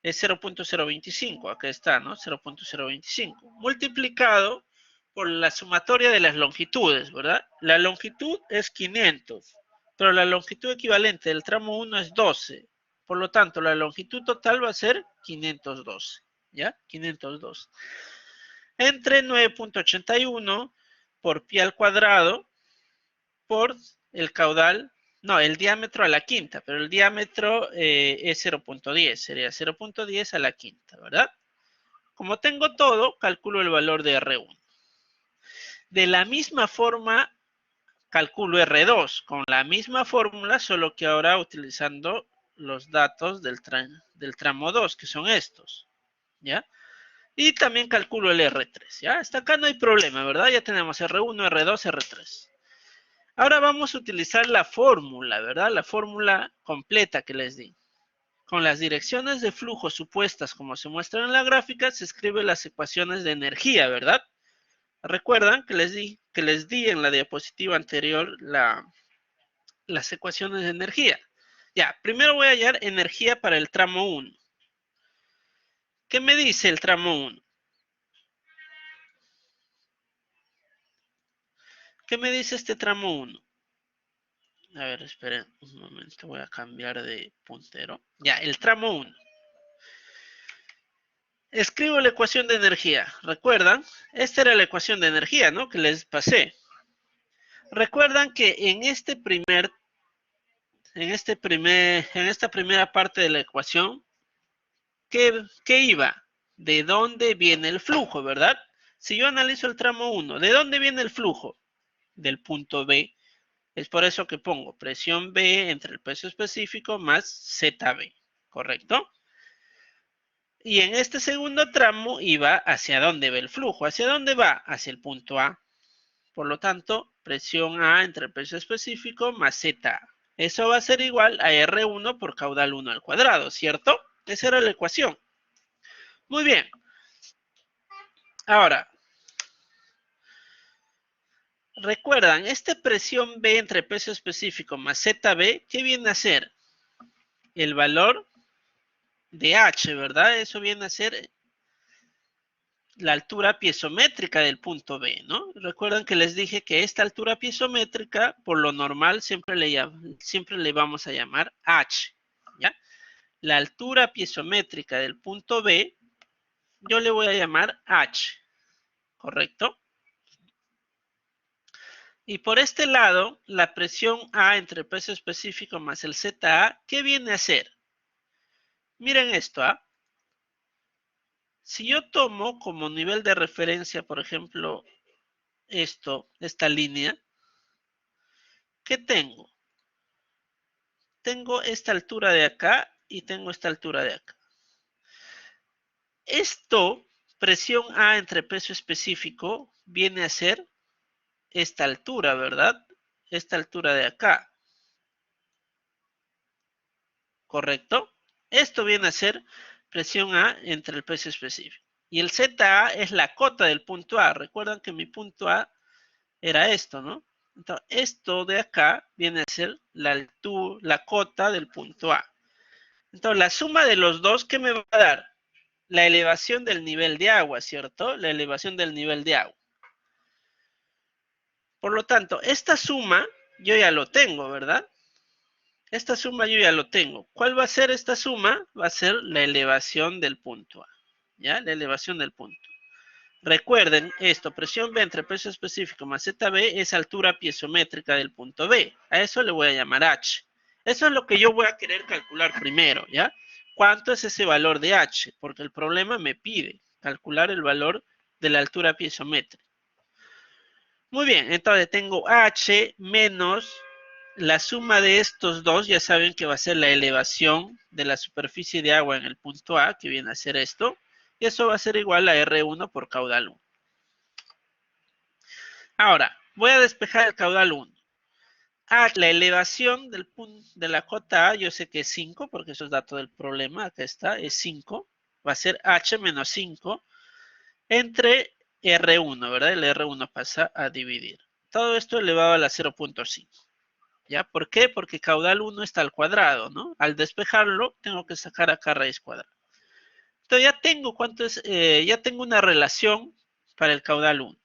es 0.025. Acá está, ¿no? 0.025. Multiplicado por la sumatoria de las longitudes, ¿verdad? La longitud es 500, pero la longitud equivalente del tramo 1 es 12. Por lo tanto, la longitud total va a ser 512, ¿ya? 512. Entre 9.81 por pi al cuadrado por el caudal, no, el diámetro a la quinta, pero el diámetro es 0.10, sería 0.10 a la quinta, ¿verdad? Como tengo todo, calculo el valor de R1. De la misma forma, calculo R2 con la misma fórmula, solo que ahora utilizando los datos del tramo 2, que son estos, ¿ya? Y también calculo el R3, ¿ya? Hasta acá no hay problema, ¿verdad? Ya tenemos R1, R2, R3. Ahora vamos a utilizar la fórmula, ¿verdad? La fórmula completa que les di. Con las direcciones de flujo supuestas como se muestran en la gráfica, se escriben las ecuaciones de energía, ¿verdad? Recuerdan que les di en la diapositiva anterior las ecuaciones de energía. Ya, primero voy a hallar energía para el tramo 1. ¿Qué me dice el tramo 1? ¿Qué me dice este tramo 1? A ver, esperen un momento, voy a cambiar de puntero. Ya, el tramo 1. Escribo la ecuación de energía. ¿Recuerdan? Esta era la ecuación de energía, ¿no? Que les pasé. Recuerdan que en esta primera parte de la ecuación, ¿qué iba? ¿De dónde viene el flujo, verdad? Si yo analizo el tramo 1, ¿de dónde viene el flujo? Del punto B. Es por eso que pongo presión B entre el peso específico más ZB, ¿correcto? Y en este segundo tramo iba hacia dónde va el flujo. ¿Hacia dónde va? Hacia el punto A. Por lo tanto, presión A entre el peso específico más ZA. Eso va a ser igual a R1 por caudal 1 al cuadrado, ¿cierto? Esa era la ecuación. Muy bien. Ahora, recuerdan, esta presión B entre peso específico más ZB, ¿qué viene a ser? El valor de H, ¿verdad? Eso viene a ser la altura piezométrica del punto B, ¿no? Recuerden que les dije que esta altura piezométrica, por lo normal, siempre le vamos a llamar H, ¿ya? La altura piezométrica del punto B, yo le voy a llamar H, ¿correcto? Y por este lado, la presión A entre el peso específico más el ZA, ¿qué viene a ser? Miren esto, ¿ah? Si yo tomo como nivel de referencia, por ejemplo, esta línea, ¿qué tengo? Tengo esta altura de acá y tengo esta altura de acá. Esto, presión A entre peso específico, viene a ser esta altura, ¿verdad? Esta altura de acá. ¿Correcto? Esto viene a ser presión A entre el peso específico. Y el ZA es la cota del punto A. Recuerdan que mi punto A era esto, ¿no? Entonces, esto de acá viene a ser la cota del punto A. Entonces, la suma de los dos, ¿qué me va a dar? La elevación del nivel de agua, ¿cierto? La elevación del nivel de agua. Por lo tanto, esta suma yo ya lo tengo, ¿verdad? Esta suma yo ya lo tengo. ¿Cuál va a ser esta suma? Va a ser la elevación del punto A. ¿Ya? La elevación del punto. Recuerden esto, presión B entre peso específico más ZB es altura piezométrica del punto B. A eso le voy a llamar H. Eso es lo que yo voy a querer calcular primero, ¿ya? ¿Cuánto es ese valor de H? Porque el problema me pide calcular el valor de la altura piezométrica. Muy bien, entonces tengo H menos la suma de estos dos, ya saben que va a ser la elevación de la superficie de agua en el punto A, que viene a ser esto, y eso va a ser igual a R1 por caudal 1. Ahora, voy a despejar el caudal 1. La elevación de la cota A, yo sé que es 5, porque eso es dato del problema, acá está, es 5. Va a ser H menos 5 entre R1, ¿verdad? El R1 pasa a dividir. Todo esto elevado a la 0.5. ¿Ya? ¿Por qué? Porque caudal 1 está al cuadrado, ¿no? Al despejarlo, tengo que sacar acá raíz cuadrada. Entonces ya tengo cuánto es, ya tengo una relación para el caudal 1.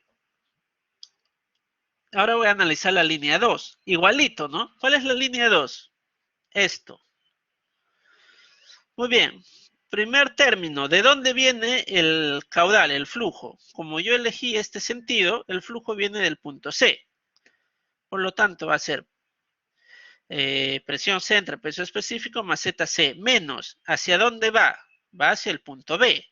Ahora voy a analizar la línea 2. Igualito, ¿no? ¿Cuál es la línea 2? Esto. Muy bien. Primer término, ¿de dónde viene el caudal, el flujo? Como yo elegí este sentido, el flujo viene del punto C. Por lo tanto, va a ser presión C entre peso específico más ZC menos, ¿hacia dónde va? Va hacia el punto B.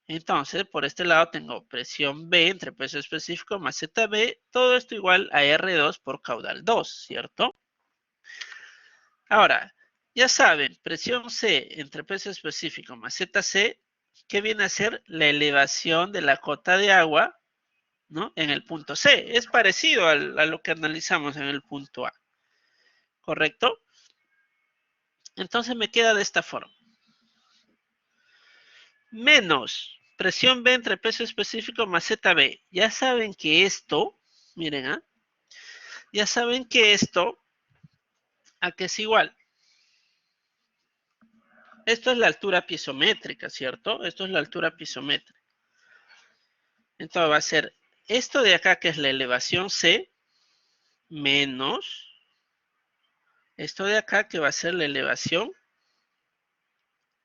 Entonces, por este lado tengo presión B entre peso específico más ZB, todo esto igual a R2 por caudal 2, ¿cierto? Ahora, ya saben, presión C entre peso específico más ZC, ¿qué viene a ser la elevación de la cota de agua, ¿no? En el punto C. Es parecido a lo que analizamos en el punto A, ¿correcto? Entonces me queda de esta forma. Menos presión B entre peso específico más ZB. Ya saben que esto, miren, ¿ah? Ya saben que esto, ¿a qué es igual? Esto es la altura piezométrica, ¿cierto? Esto es la altura piezométrica. Entonces va a ser esto de acá, que es la elevación C, menos esto de acá, que va a ser la elevación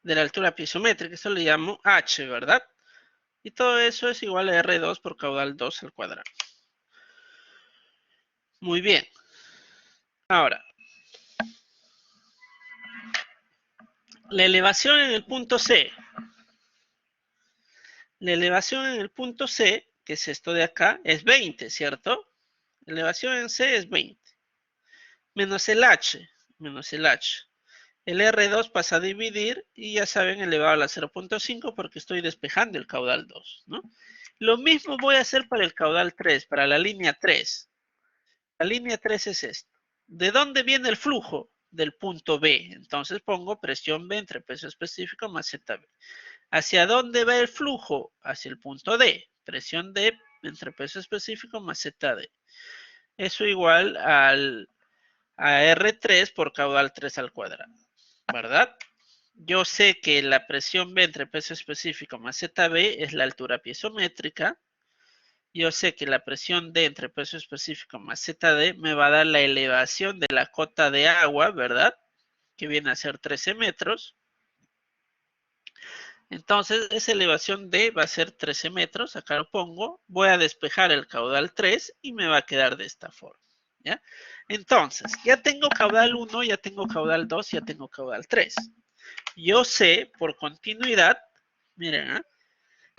de la altura piezométrica. Esto le llamo H, ¿verdad? Y todo eso es igual a R2 por caudal 2 al cuadrado. Muy bien. Ahora, la elevación en el punto C. La elevación en el punto C, que es esto de acá, es 20, ¿cierto? La elevación en C es 20. Menos el H, menos el H. El R2 pasa a dividir y ya saben, elevado a la 0.5 porque estoy despejando el caudal 2, ¿no? Lo mismo voy a hacer para el caudal 3, para la línea 3. La línea 3 es esta. ¿De dónde viene el flujo? Del punto B. Entonces pongo presión B entre peso específico más ZB. ¿Hacia dónde va el flujo? Hacia el punto D. Presión D entre peso específico más ZD. Eso igual a R3 por caudal 3 al cuadrado, ¿verdad? Yo sé que la presión B entre peso específico más ZB es la altura piezométrica. Yo sé que la presión D entre peso específico más ZD me va a dar la elevación de la cota de agua, ¿verdad? Que viene a ser 13 metros. Entonces, esa elevación D va a ser 13 metros. Acá lo pongo. Voy a despejar el caudal 3 y me va a quedar de esta forma, ¿ya? Entonces, ya tengo caudal 1, ya tengo caudal 2, ya tengo caudal 3. Yo sé, por continuidad, miren, ¿eh?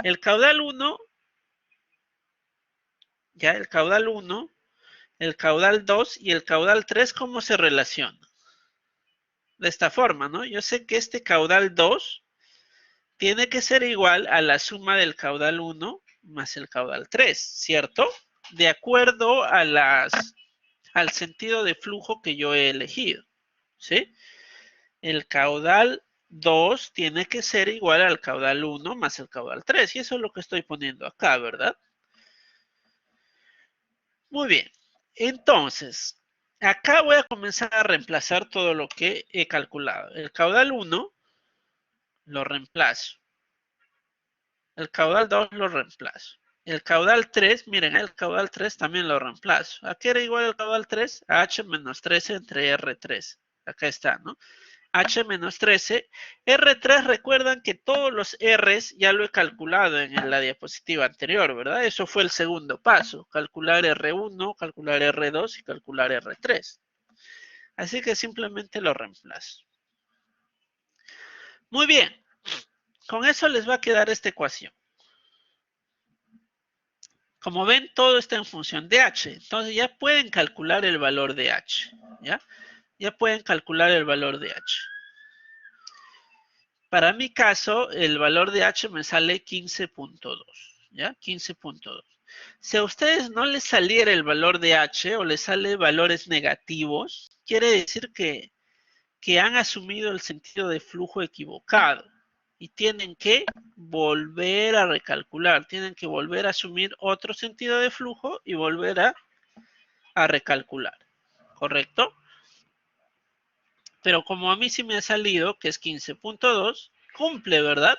El caudal 1, ya el caudal 1, el caudal 2 y el caudal 3, ¿cómo se relacionan? De esta forma, ¿no? Yo sé que este caudal 2 tiene que ser igual a la suma del caudal 1 más el caudal 3, ¿cierto? De acuerdo a al sentido de flujo que yo he elegido, ¿sí? El caudal 2 tiene que ser igual al caudal 1 más el caudal 3, y eso es lo que estoy poniendo acá, ¿verdad? Muy bien. Entonces, acá voy a comenzar a reemplazar todo lo que he calculado. El caudal 1 lo reemplazo. El caudal 2 lo reemplazo. El caudal 3, miren, el caudal 3 también lo reemplazo. ¿A qué era igual el caudal 3? A h menos 13 entre R3. Acá está, ¿no? H menos 13. R3, recuerdan que todos los R's ya lo he calculado en la diapositiva anterior, ¿verdad? Eso fue el segundo paso. Calcular R1, calcular R2 y calcular R3. Así que simplemente lo reemplazo. Muy bien. Con eso les va a quedar esta ecuación. Como ven, todo está en función de h. Entonces ya pueden calcular el valor de h. ¿Ya? Ya pueden calcular el valor de h. Para mi caso, el valor de h me sale 15.2. ¿Ya? 15.2. Si a ustedes no les saliera el valor de h o les sale valores negativos, quiere decir que han asumido el sentido de flujo equivocado y tienen que volver a recalcular, tienen que volver a asumir otro sentido de flujo y volver a recalcular, ¿correcto? Pero como a mí sí me ha salido, que es 15.2, cumple, ¿verdad?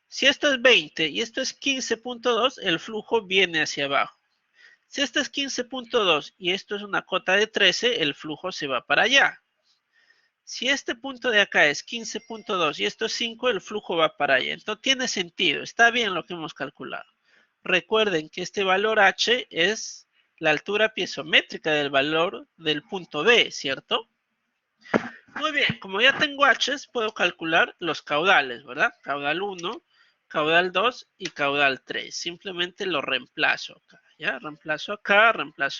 Si esto es 20 y esto es 15.2, el flujo viene hacia abajo. Si esto es 15.2 y esto es una cota de 13, el flujo se va para allá. Si este punto de acá es 15.2 y esto es 5, el flujo va para allá. Entonces tiene sentido, está bien lo que hemos calculado. Recuerden que este valor h es la altura piezométrica del valor del punto B, ¿cierto? Muy bien, como ya tengo h, puedo calcular los caudales, ¿verdad? Caudal 1, caudal 2 y caudal 3. Simplemente lo reemplazo acá, ¿ya? Reemplazo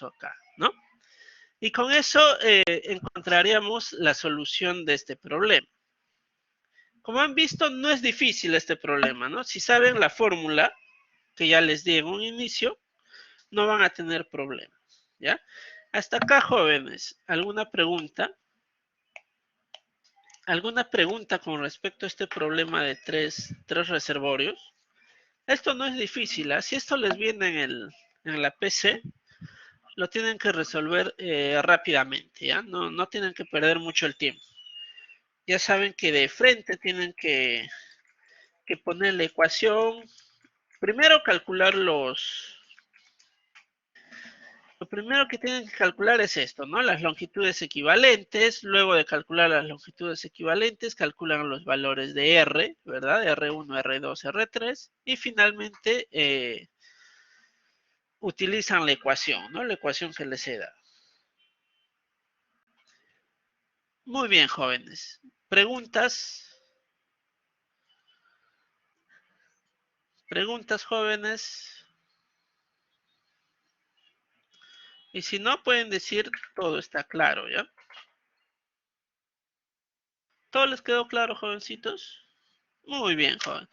acá, ¿no? Y con eso encontraríamos la solución de este problema. Como han visto, no es difícil este problema, ¿no? Si saben la fórmula que ya les di en un inicio, no van a tener problemas, ¿ya? Hasta acá, jóvenes, ¿alguna pregunta? ¿Alguna pregunta con respecto a este problema de tres reservorios? Esto no es difícil, ¿eh? Si esto les viene en la PC, lo tienen que resolver rápidamente, ¿ya? No tienen que perder mucho el tiempo. Ya saben que de frente tienen que poner la ecuación. Primero calcular lo primero que tienen que calcular es esto, ¿no? Las longitudes equivalentes. Luego de calcular las longitudes equivalentes, calculan los valores de R, ¿verdad? R1, R2, R3. Y finalmente utilizan la ecuación, ¿no? La ecuación que les he dado. Muy bien, jóvenes. ¿Preguntas? ¿Preguntas, jóvenes? Y si no, pueden decir, todo está claro, ¿ya? ¿Todo les quedó claro, jovencitos? Muy bien, joven.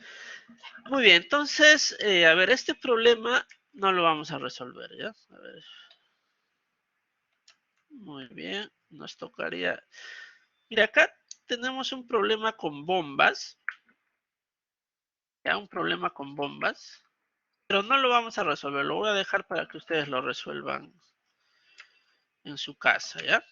Muy bien, entonces, a ver, este problema no lo vamos a resolver, ¿ya? A ver. Muy bien, nos tocaría... Mira, acá tenemos un problema con bombas. Ya, un problema con bombas. Pero no lo vamos a resolver, lo voy a dejar para que ustedes lo resuelvan en su casa, ¿ya?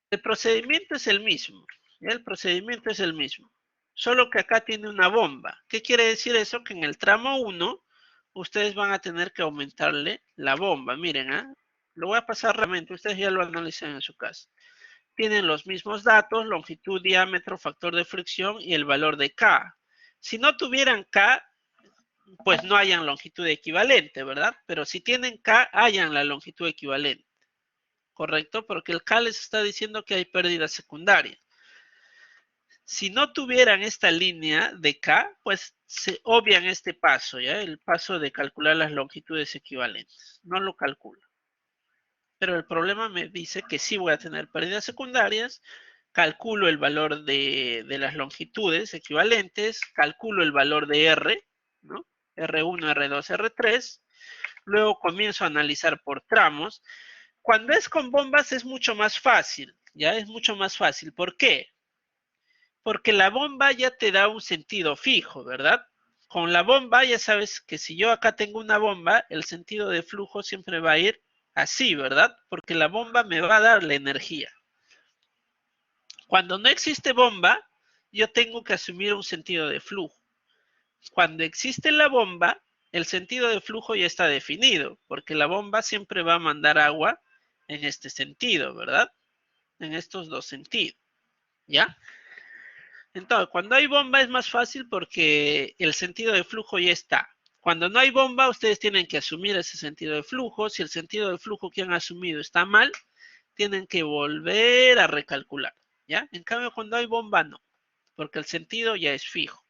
El procedimiento es el mismo, ¿ya? El procedimiento es el mismo, solo que acá tiene una bomba. ¿Qué quiere decir eso? Que en el tramo 1, ustedes van a tener que aumentarle la bomba. Miren, ¿eh? Lo voy a pasar rápidamente, ustedes ya lo analizan en su casa. Tienen los mismos datos, longitud, diámetro, factor de fricción y el valor de K. Si no tuvieran K, pues no hayan longitud equivalente, ¿verdad? Pero si tienen K, hayan la longitud equivalente. ¿Correcto? Porque el K les está diciendo que hay pérdida secundaria. Si no tuvieran esta línea de K, pues se obvian este paso, ¿ya? El paso de calcular las longitudes equivalentes. No lo calculo. Pero el problema me dice que sí voy a tener pérdidas secundarias, calculo el valor de las longitudes equivalentes, calculo el valor de R, ¿no? R1, R2, R3, luego comienzo a analizar por tramos. Cuando es con bombas es mucho más fácil, ¿ya? Es mucho más fácil. ¿Por qué? Porque la bomba ya te da un sentido fijo, ¿verdad? Con la bomba ya sabes que si yo acá tengo una bomba, el sentido de flujo siempre va a ir así, ¿verdad? Porque la bomba me va a dar la energía. Cuando no existe bomba, yo tengo que asumir un sentido de flujo. Cuando existe la bomba, el sentido de flujo ya está definido, porque la bomba siempre va a mandar agua en este sentido, ¿verdad? En estos dos sentidos, ¿ya? Entonces, cuando hay bomba es más fácil porque el sentido de flujo ya está. Cuando no hay bomba, ustedes tienen que asumir ese sentido de flujo. Si el sentido de flujo que han asumido está mal, tienen que volver a recalcular, ¿ya? En cambio, cuando hay bomba, no, porque el sentido ya es fijo.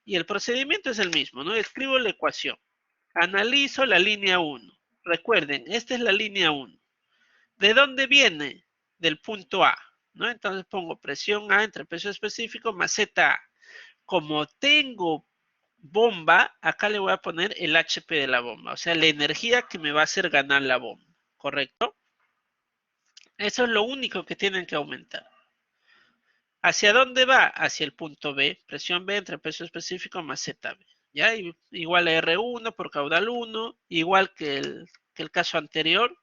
Y el procedimiento es el mismo, ¿no? Escribo la ecuación. Analizo la línea 1. Recuerden, esta es la línea 1. ¿De dónde viene? Del punto A, ¿no? Entonces pongo presión A entre peso específico más ZA. Como tengo bomba, acá le voy a poner el HP de la bomba, o sea, la energía que me va a hacer ganar la bomba, ¿correcto? Eso es lo único que tienen que aumentar. ¿Hacia dónde va? Hacia el punto B, presión B entre peso específico más ZB, ¿ya? Igual a R1 por caudal 1, igual que el caso anterior,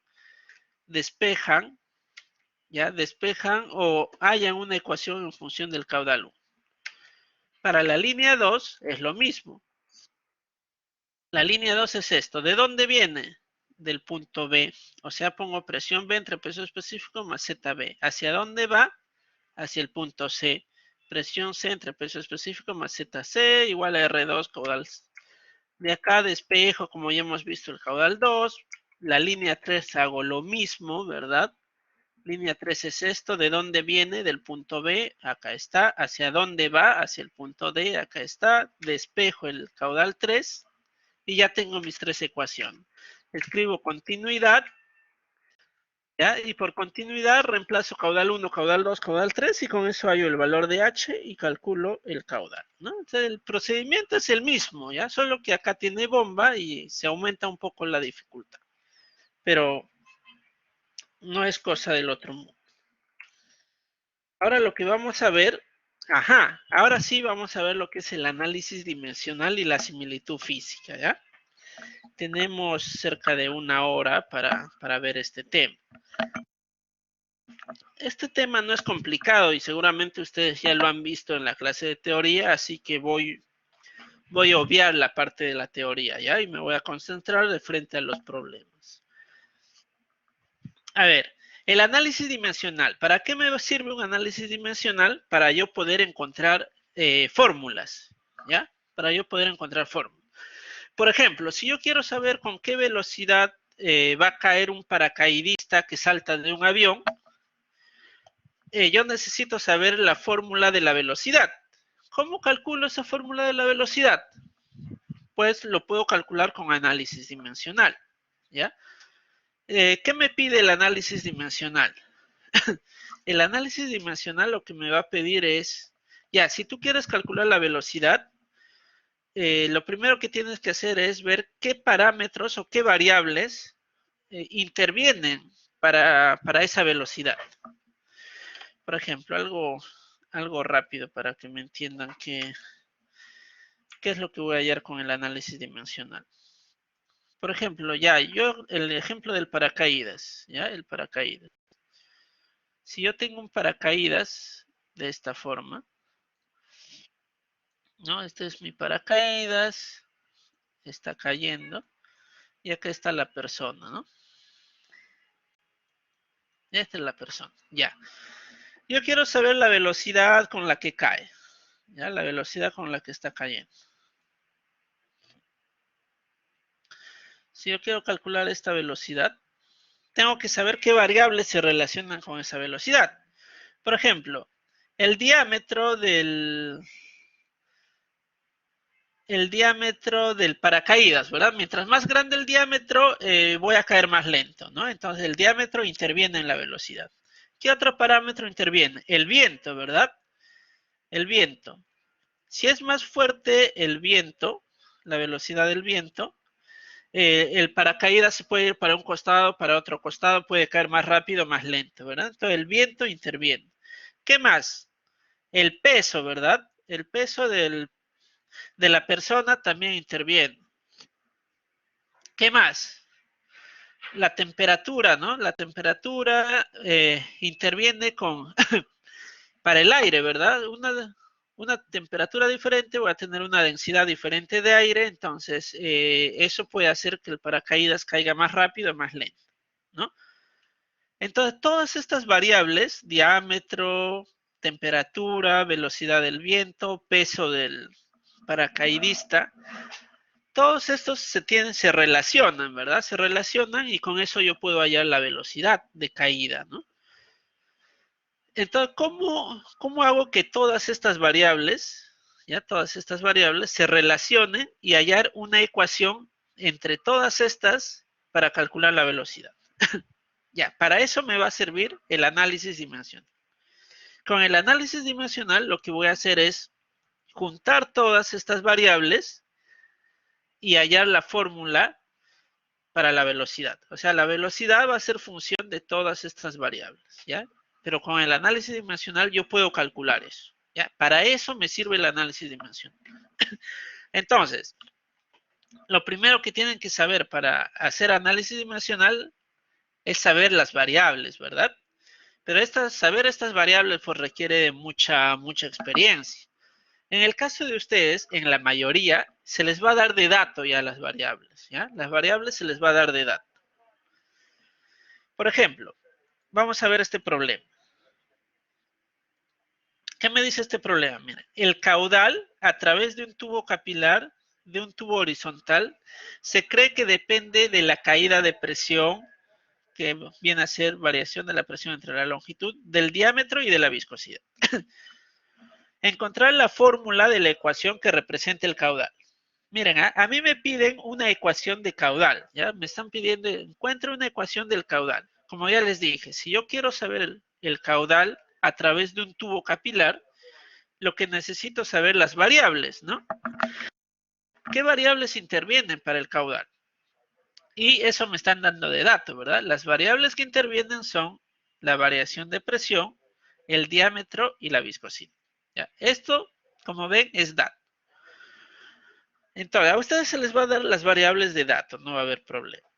despejan, ¿ya? Despejan o hallan una ecuación en función del caudal 1. Para la línea 2 es lo mismo. La línea 2 es esto. ¿De dónde viene? Del punto B. O sea, pongo presión B entre peso específico más ZB. ¿Hacia dónde va? Hacia el punto C. Presión C entre peso específico más ZC igual a R2 caudal. De acá despejo, como ya hemos visto, el caudal 2. La línea 3 hago lo mismo, ¿verdad? Línea 3 es esto. ¿De dónde viene? Del punto B. Acá está. ¿Hacia dónde va? Hacia el punto D. Acá está. Despejo el caudal 3. Y ya tengo mis tres ecuaciones. Escribo continuidad, ¿ya? Y por continuidad reemplazo caudal 1, caudal 2, caudal 3 y con eso hallo el valor de H y calculo el caudal, ¿no? Entonces el procedimiento es el mismo, ¿ya? Solo que acá tiene bomba y se aumenta un poco la dificultad. Pero no es cosa del otro mundo. Ahora lo que vamos a ver, ahora sí vamos a ver lo que es el análisis dimensional y la similitud física, ¿ya? Tenemos cerca de 1 hora para ver este tema. Este tema no es complicado y seguramente ustedes ya lo han visto en la clase de teoría, así que voy a obviar la parte de la teoría, ¿ya? Y me voy a concentrar de frente a los problemas. A ver, el análisis dimensional. ¿Para qué me sirve un análisis dimensional? Para yo poder encontrar fórmulas, ¿ya? Para yo poder encontrar fórmulas. Por ejemplo, si yo quiero saber con qué velocidad va a caer un paracaidista que salta de un avión, yo necesito saber la fórmula de la velocidad. ¿Cómo calculo esa fórmula de la velocidad? Pues lo puedo calcular con análisis dimensional, ¿ya? ¿Qué me pide el análisis dimensional? El análisis dimensional lo que me va a pedir es, ya, si tú quieres calcular la velocidad, lo primero que tienes que hacer es ver qué parámetros o qué variables intervienen para esa velocidad. Por ejemplo, algo rápido para que me entiendan qué es lo que voy a hallar con el análisis dimensional. Por ejemplo, el ejemplo del paracaídas, ¿ya? El paracaídas. Si yo tengo un paracaídas de esta forma, ¿no? Este es mi paracaídas, está cayendo, y acá está la persona, ¿no? Esta es la persona, ya. Yo quiero saber la velocidad con la que cae, ¿ya? La velocidad con la que está cayendo. Si yo quiero calcular esta velocidad, tengo que saber qué variables se relacionan con esa velocidad. Por ejemplo, el diámetro del paracaídas, ¿verdad? Mientras más grande el diámetro, voy a caer más lento, ¿no? Entonces el diámetro interviene en la velocidad. ¿Qué otro parámetro interviene? El viento, ¿verdad? El viento. Si es más fuerte el viento, la velocidad del viento, el paracaídas se puede ir para un costado, para otro costado, puede caer más rápido, más lento, ¿verdad? Entonces el viento interviene. ¿Qué más? El peso, ¿verdad? El peso de la persona también interviene. ¿Qué más? La temperatura, ¿no? La temperatura interviene para el aire, ¿verdad? Una temperatura diferente, voy a tener una densidad diferente de aire, entonces eso puede hacer que el paracaídas caiga más rápido o más lento, ¿no? Entonces, todas estas variables, diámetro, temperatura, velocidad del viento, peso del paracaidista, todos estos se relacionan, ¿verdad? Se relacionan y con eso yo puedo hallar la velocidad de caída, ¿no? Entonces, ¿cómo hago que todas estas variables, ya todas estas variables se relacionen y hallar una ecuación entre todas estas para calcular la velocidad? Ya, para eso me va a servir el análisis dimensional. Con el análisis dimensional lo que voy a hacer es juntar todas estas variables y hallar la fórmula para la velocidad. O sea, la velocidad va a ser función de todas estas variables, ¿ya? Pero con el análisis dimensional yo puedo calcular eso, ¿ya? Para eso me sirve el análisis dimensional. Entonces, lo primero que tienen que saber para hacer análisis dimensional es saber las variables, ¿verdad? Pero saber estas variables pues requiere de mucha experiencia. En el caso de ustedes, en la mayoría, se les va a dar de dato ya las variables, ¿ya? Las variables se les va a dar de dato. Por ejemplo, vamos a ver este problema. ¿Qué me dice este problema? Mira, el caudal a través de un tubo capilar, de un tubo horizontal, se cree que depende de la caída de presión, que viene a ser variación de la presión entre la longitud, del diámetro y de la viscosidad. Encontrar la fórmula de la ecuación que representa el caudal. Miren, a mí me piden una ecuación de caudal, ¿ya? Me están pidiendo, encuentre una ecuación del caudal. Como ya les dije, si yo quiero saber el caudal a través de un tubo capilar, lo que necesito saber las variables, ¿no? ¿Qué variables intervienen para el caudal? Y eso me están dando de dato, ¿verdad? Las variables que intervienen son la variación de presión, el diámetro y la viscosidad. ¿Ya? Esto, como ven, es dato. Entonces, a ustedes se les va a dar las variables de datos, no va a haber problema.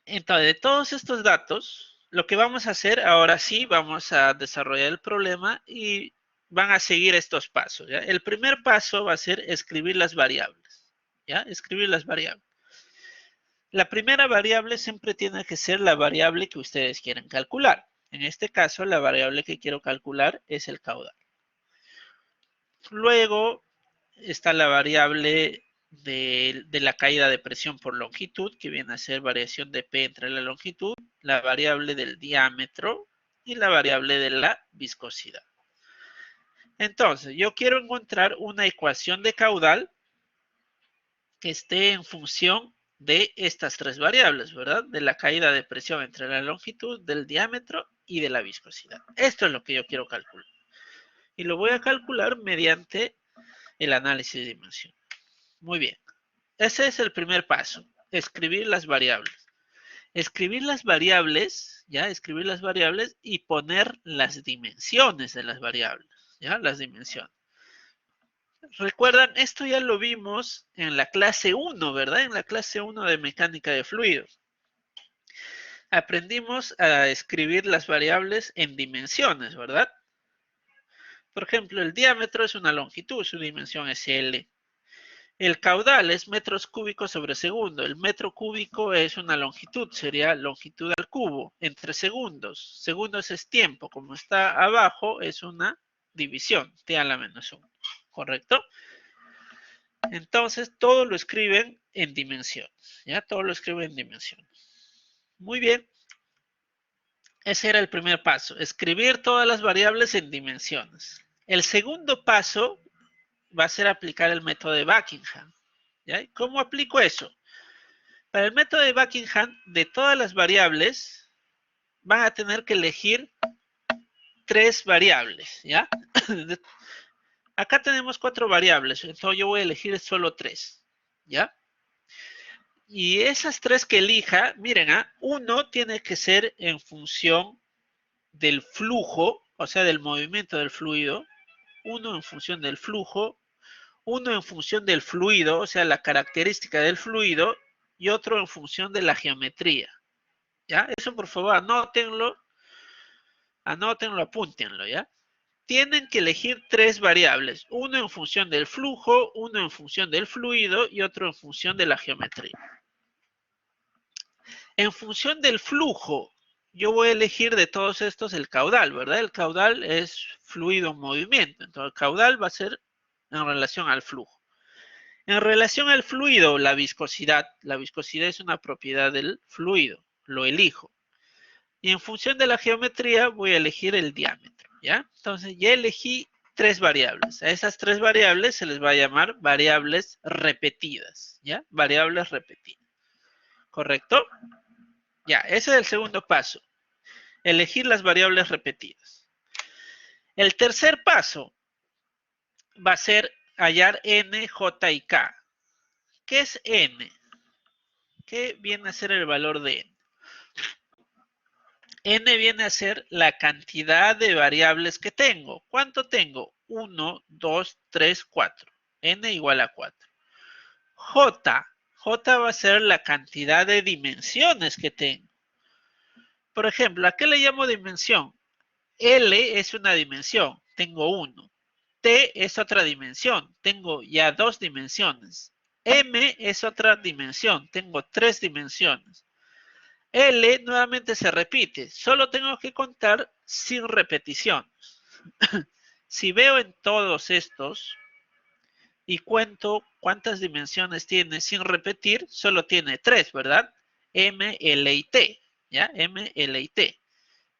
Entonces, de todos estos datos, lo que vamos a hacer, ahora sí, vamos a desarrollar el problema y van a seguir estos pasos, ¿ya? El primer paso va a ser escribir las variables, ¿ya? Escribir las variables. La primera variable siempre tiene que ser la variable que ustedes quieren calcular. En este caso, la variable que quiero calcular es el caudal. Luego está la variable de la caída de presión por longitud, que viene a ser variación de P entre la longitud, la variable del diámetro y la variable de la viscosidad. Entonces, yo quiero encontrar una ecuación de caudal que esté en función de estas tres variables, ¿verdad? De la caída de presión entre la longitud, del diámetro y de la viscosidad. Esto es lo que yo quiero calcular. Y lo voy a calcular mediante el análisis de dimensión. Muy bien. Ese es el primer paso, escribir las variables. Escribir las variables, ¿ya? Escribir las variables y poner las dimensiones de las variables, ¿ya? Las dimensiones. Recuerdan, esto ya lo vimos en la clase 1, ¿verdad? En la clase 1 de mecánica de fluidos. Aprendimos a escribir las variables en dimensiones, ¿verdad? Por ejemplo, el diámetro es una longitud, su dimensión es L. El caudal es metros cúbicos sobre segundo. El metro cúbico es una longitud, sería longitud al cubo, entre segundos. Segundos es tiempo, como está abajo, es una división, t a la menos 1, ¿correcto? Entonces, todo lo escriben en dimensiones, ¿ya? Todo lo escriben en dimensiones. Muy bien. Ese era el primer paso, escribir todas las variables en dimensiones. El segundo paso va a ser aplicar el método de Buckingham. ¿Ya? ¿Cómo aplico eso? Para el método de Buckingham, de todas las variables, van a tener que elegir tres variables, ¿ya? Acá tenemos 4 variables, entonces yo voy a elegir solo 3, ¿ya? Y esas 3 que elija, miren, uno tiene que ser en función del flujo, o sea, del movimiento del fluido, uno en función del flujo, uno en función del fluido, o sea, la característica del fluido, y otro en función de la geometría. ¿Ya? Eso por favor anótenlo, apúntenlo, ¿ya? tienen que elegir tres variables, uno en función del flujo, uno en función del fluido y otro en función de la geometría. En función del flujo, yo voy a elegir de todos estos el caudal, ¿verdad? El caudal es fluido en movimiento, entonces el caudal va a ser en relación al flujo. En relación al fluido, la viscosidad es una propiedad del fluido, lo elijo. Y en función de la geometría voy a elegir el diámetro, ¿ya? Entonces ya elegí tres variables. A esas tres variables se les va a llamar variables repetidas, ¿ya? Variables repetidas. ¿Correcto? Ya, ese es el segundo paso. Elegir las variables repetidas. El tercer paso va a ser hallar n, j y k. ¿Qué es n? ¿Qué viene a ser el valor de n? N viene a ser la cantidad de variables que tengo. ¿Cuánto tengo? 1, 2, 3, 4. N igual a 4. J va a ser la cantidad de dimensiones que tengo. Por ejemplo, ¿a qué le llamo dimensión? L es una dimensión, tengo 1. T es otra dimensión, tengo ya 2 dimensiones. M es otra dimensión, tengo 3 dimensiones. L nuevamente se repite, solo tengo que contar sin repetición. Si veo en todos estos y cuento cuántas dimensiones tiene sin repetir, solo tiene 3, ¿verdad? M, L y T, ¿ya? M, L y T.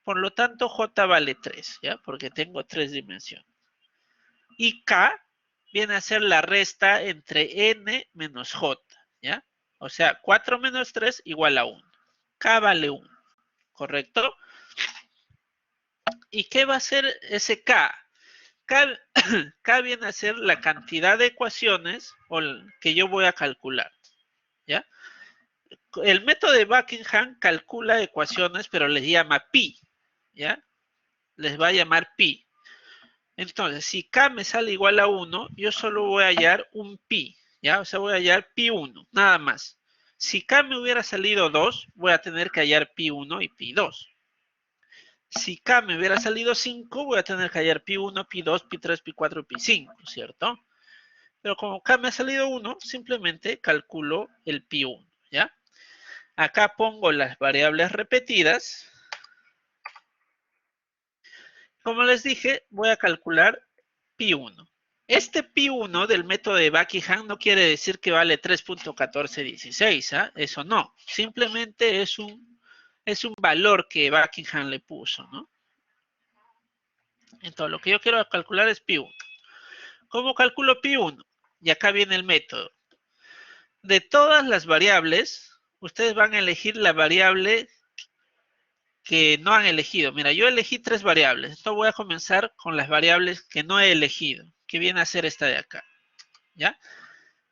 Por lo tanto, J vale 3, ¿ya? Porque tengo 3 dimensiones. Y K viene a ser la resta entre N menos J, ¿ya? O sea, 4 menos 3 igual a 1. K vale 1, ¿correcto? ¿Y qué va a ser ese K? K viene a ser la cantidad de ecuaciones que yo voy a calcular, ¿ya? El método de Buckingham calcula ecuaciones, pero les llama pi, ¿ya? Les va a llamar pi. Entonces, si K me sale igual a 1, yo solo voy a hallar un pi, ¿ya? O sea, voy a hallar pi 1, nada más. Si K me hubiera salido 2, voy a tener que hallar pi 1 y pi 2. Si K me hubiera salido 5, voy a tener que hallar pi 1, pi 2, pi 3, pi 4, pi 5, ¿cierto? Pero como K me ha salido 1, simplemente calculo el pi 1, ¿ya? Acá pongo las variables repetidas. Como les dije, voy a calcular pi 1. Este pi 1 del método de Buckingham no quiere decir que vale 3.1416, ¿ah? Eso no. Simplemente es un valor que Buckingham le puso, ¿no? Entonces, lo que yo quiero calcular es pi 1. ¿Cómo calculo pi 1? Y acá viene el método. De todas las variables, ustedes van a elegir la variable que no han elegido. Mira, yo elegí 3 variables. Entonces voy a comenzar con las variables que no he elegido, que viene a ser esta de acá, ¿ya?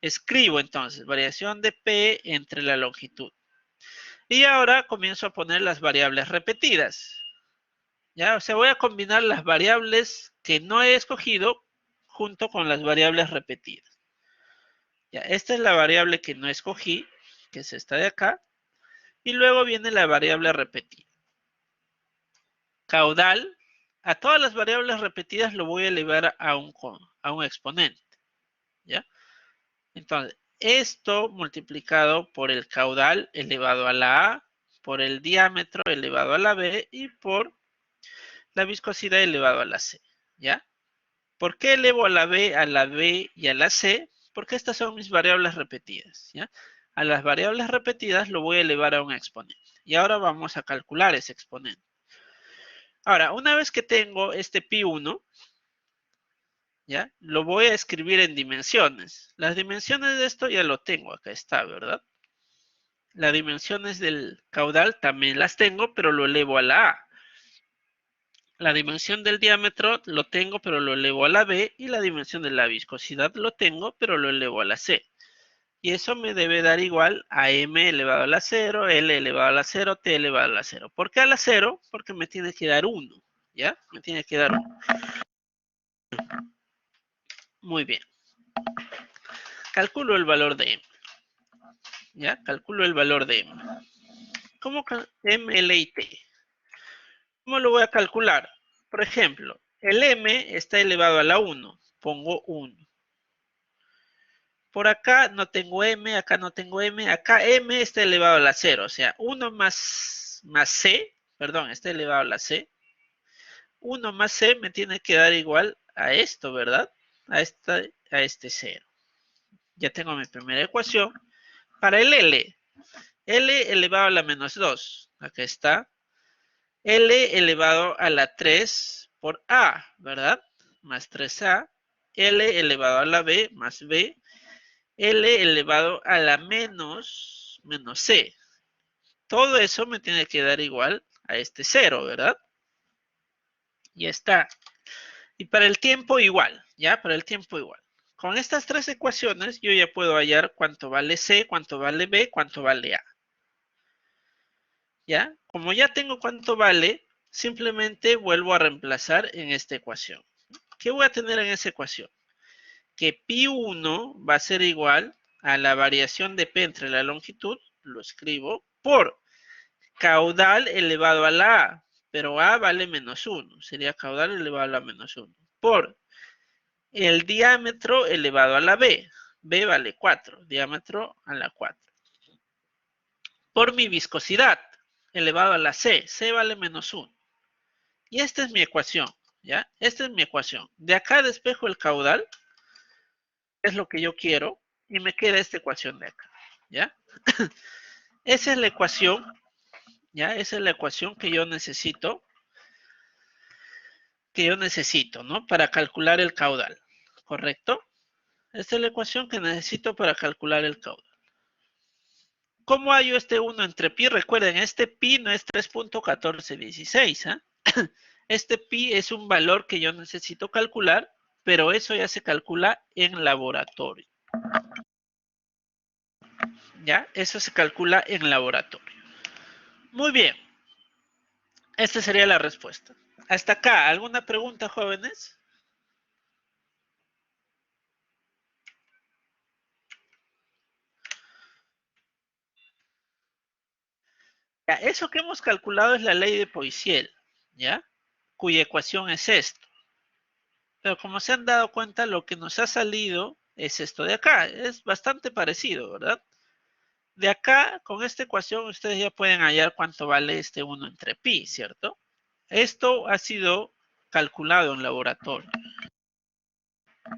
Escribo entonces variación de P entre la longitud. Y ahora comienzo a poner las variables repetidas, ¿ya? O sea, voy a combinar las variables que no he escogido junto con las variables repetidas. Ya, esta es la variable que no escogí, que es esta de acá. Y luego viene la variable repetida. Caudal, a todas las variables repetidas lo voy a elevar a un exponente, ¿ya? Entonces, esto multiplicado por el caudal elevado a la A, por el diámetro elevado a la B y por la viscosidad elevado a la C, ¿ya? ¿Por qué elevo a la B y a la C? Porque estas son mis variables repetidas, ¿ya? A las variables repetidas lo voy a elevar a un exponente. Y ahora vamos a calcular ese exponente. Ahora, una vez que tengo este pi 1, ¿ya? Lo voy a escribir en dimensiones. Las dimensiones de esto ya lo tengo, acá está, ¿verdad? Las dimensiones del caudal también las tengo, pero lo elevo a la A. La dimensión del diámetro lo tengo, pero lo elevo a la B. Y la dimensión de la viscosidad lo tengo, pero lo elevo a la C. Y eso me debe dar igual a M elevado a la 0, L elevado a la 0, T elevado a la 0. ¿Por qué a la 0? Porque me tiene que dar 1, ¿ya? Me tiene que dar 1. Muy bien. Calculo el valor de M. ¿Ya? Calculo el valor de M. ¿Cómo M, L y T? ¿Cómo lo voy a calcular? Por ejemplo, El m está elevado a la 1. Pongo 1. Por acá no tengo m, acá no tengo m. Acá m está elevado a la 0. O sea, 1 más c, perdón, está elevado a la c. 1 más c me tiene que dar igual a esto, ¿verdad? A este 0. Ya tengo mi primera ecuación. Para el L elevado a la menos 2. Acá está. L elevado a la 3 por A, ¿verdad? Más 3A. L elevado a la B más B. L elevado a la menos C. Todo eso me tiene que dar igual a este 0, ¿verdad? Ya está. Y para el tiempo igual, ¿ya? Para el tiempo igual. Con estas tres ecuaciones yo ya puedo hallar cuánto vale C, cuánto vale B, cuánto vale A. ¿Ya? Como ya tengo cuánto vale, simplemente vuelvo a reemplazar en esta ecuación. ¿Qué voy a tener en esa ecuación? Que pi1 va a ser igual a la variación de P entre la longitud, lo escribo, por caudal elevado a la A, pero A vale menos 1, sería caudal elevado a la menos 1, por el diámetro elevado a la B, B vale 4, diámetro a la 4, por mi viscosidad elevado a la C, C vale menos 1. Y esta es mi ecuación, ¿ya? Esta es mi ecuación. De acá despejo el caudal, es lo que yo quiero, y me queda esta ecuación de acá, ¿ya? Esa es la ecuación, ¿ya? Esa es la ecuación que yo necesito, ¿no? Para calcular el caudal, ¿correcto? Esta es la ecuación que necesito para calcular el caudal. ¿Cómo hallo este 1 entre pi? Recuerden, este pi no es 3.1416, ¿eh? Este pi es un valor que yo necesito calcular, pero eso ya se calcula en laboratorio. ¿Ya? Eso se calcula en laboratorio. Muy bien. Esta sería la respuesta. Hasta acá, ¿alguna pregunta, jóvenes? Ya, eso que hemos calculado es la ley de Poiseuille, ¿ya? Cuya ecuación es esto. Pero como se han dado cuenta, lo que nos ha salido es esto de acá. Es bastante parecido, ¿verdad? De acá, con esta ecuación, ustedes ya pueden hallar cuánto vale este 1 entre pi, ¿cierto? Esto ha sido calculado en laboratorio.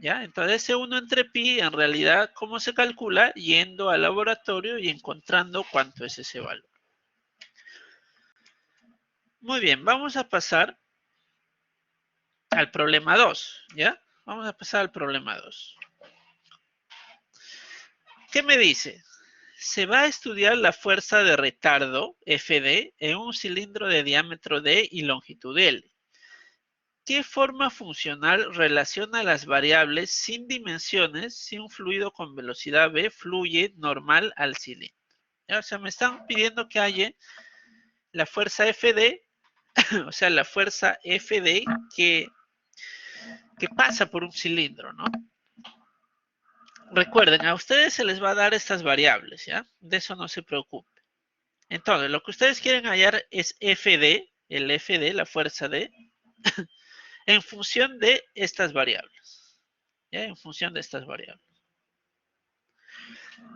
¿Ya? Entonces, ese 1 entre pi, en realidad, ¿cómo se calcula? Yendo al laboratorio y encontrando cuánto es ese valor. Muy bien, vamos a pasar al problema 2, ¿ya? Vamos a pasar al problema 2. ¿Qué me dice? Se va a estudiar la fuerza de retardo, Fd, en un cilindro de diámetro d y longitud L. ¿Qué forma funcional relaciona las variables sin dimensiones si un fluido con velocidad v fluye normal al cilindro? ¿Ya? O sea, me están pidiendo que haya la fuerza Fd, o sea, la fuerza Fd que pasa por un cilindro, ¿no? Recuerden, a ustedes se les va a dar estas variables, ¿ya? De eso no se preocupen. Entonces, lo que ustedes quieren hallar es Fd, el Fd, la fuerza D, en función de estas variables. ¿Ya? En función de estas variables.